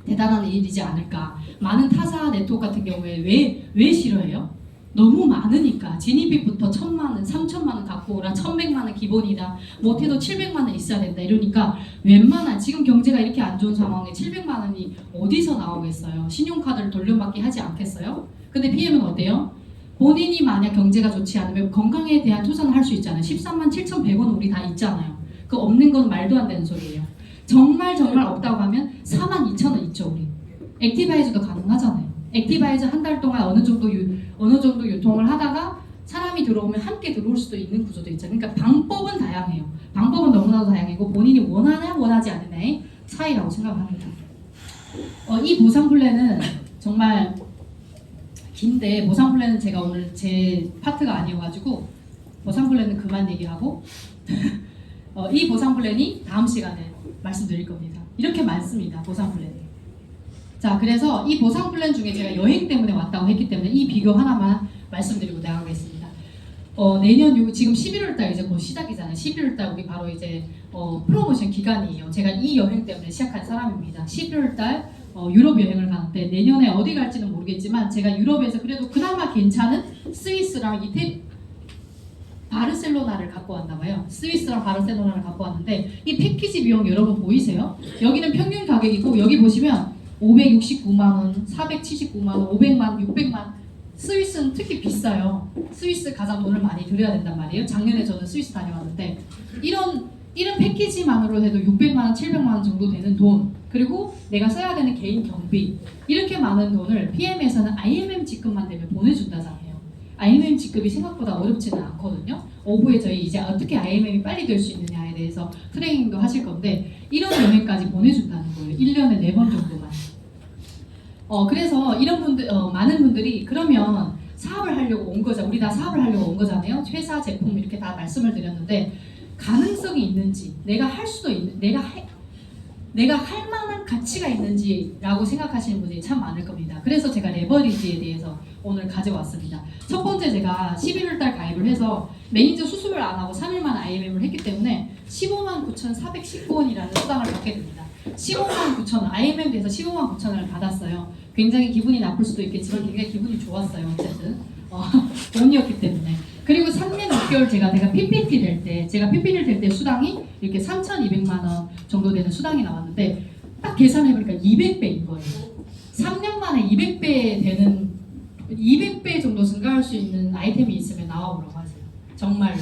대단한 일이지 않을까. 많은 타사 네트워크 같은 경우에 왜 싫어해요? 너무 많으니까. 진입비부터 1,000만 원, 3,000만 원 갖고 오라, 1,100만 원 기본이다. 못해도 700만 원 있어야 된다. 이러니까 웬만한 지금 경제가 이렇게 안 좋은 상황에 700만 원이 어디서 나오겠어요? 신용카드를 돌려받기 하지 않겠어요? 근데 PM은 어때요? 본인이 만약 경제가 좋지 않으면 건강에 대한 투자는 할 수 있잖아요. 13만 7,100원 우리 다 있잖아요. 그 없는 건 말도 안 되는 소리예요. 정말 없다고 하면 4만 2천원 있죠 우리. 액티바이저도 가능하잖아요. 액티바이저 한 달 동안 어느 정도 유통을 하다가 사람이 들어오면 함께 들어올 수도 있는 구조도 있잖아요. 그러니까 방법은 다양해요. 방법은 너무나도 다양하고 본인이 원하냐 원하지 않느냐의 차이라고 생각합니다. 이 보상 플랜은 정말 긴데 보상 플랜은 제가 오늘 제 파트가 아니어가지고 보상 플랜은 그만 얘기하고 이 보상 플랜이 다음 시간에 말씀드릴 겁니다. 이렇게 많습니다. 보상 플랜이. 자, 그래서 이 보상 플랜 중에 제가 여행 때문에 왔다고 했기 때문에 이 비교 하나만 말씀드리고 나가겠습니다. 내년 지금 11월달 이제 곧 시작이잖아요. 11월달 우리 바로 이제 프로모션 기간이에요. 제가 이 여행 때문에 시작한 사람입니다. 11월달 유럽 여행을 가는데 내년에 어디 갈지는 모르겠지만 제가 유럽에서 그래도 그나마 괜찮은 스위스랑 바르셀로나를 갖고 왔나봐요. 스위스랑 바르셀로나를 갖고 왔는데 이 패키지 비용 여러분 보이세요? 여기는 평균 가격이고 여기 보시면 569만원, 479만원, 500만, 600만. 스위스는 특히 비싸요. 스위스 가장 돈을 많이 들여야 된단 말이에요. 작년에 저는 스위스 다녀왔는데 이런 패키지만으로 해도 600만원, 700만원 정도 되는 돈, 그리고 내가 써야 되는 개인 경비, 이렇게 많은 돈을 PM에서는 IMM 직급만 되면 보내준다잖아요. IMM 직급이 생각보다 어렵지는 않거든요. 오후에 저희 이제 어떻게 IMM이 빨리 될 수 있느냐에 대해서 트레이닝도 하실 건데 이런 여행까지 보내준다는 거예요. 1년에 4번 정도만. 그래서 이런 분들, 많은 분들이 그러면 사업을 하려고 온 거죠. 우리 다 사업을 하려고 온 거잖아요. 회사, 제품 이렇게 다 말씀을 드렸는데 가능성이 있는지, 내가 할 수도 있는, 내가 할 만한 가치가 있는지라고 생각하시는 분들이 참 많을 겁니다. 그래서 제가 레버리지에 대해서 오늘 가져왔습니다. 첫 번째 제가 11월달 가입을 해서 매니저 수습을 안 하고 3일만 IMM을 했기 때문에 159,419원이라는 수당을 받게 됩니다. 159,000원, IMM 돼서 159,000원을 받았어요. 굉장히 기분이 나쁠 수도 있겠지만 굉장히 기분이 좋았어요. 어쨌든 돈이었기 때문에. 그리고 3년 6개월 제가 PPT 될 때 수당이 이렇게 3,200만 원 정도 되는 수당이 나왔는데 딱 계산해보니까 200배인 거예요. 3년 만에 200배 정도 증가할 수 있는 아이템이 있으면 나와보라고 하세요. 정말로.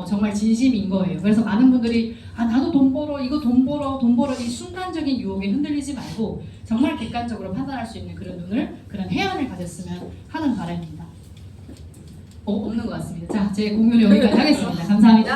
정말 진심인 거예요. 그래서 많은 분들이 나도 돈 벌어, 이거 돈 벌어 이 순간적인 유혹에 흔들리지 말고 정말 객관적으로 판단할 수 있는 그런 해안을 가졌으면 하는 바람입니다. 없는 것 같습니다. 자, 제 공유는 여기까지 하겠습니다. 감사합니다.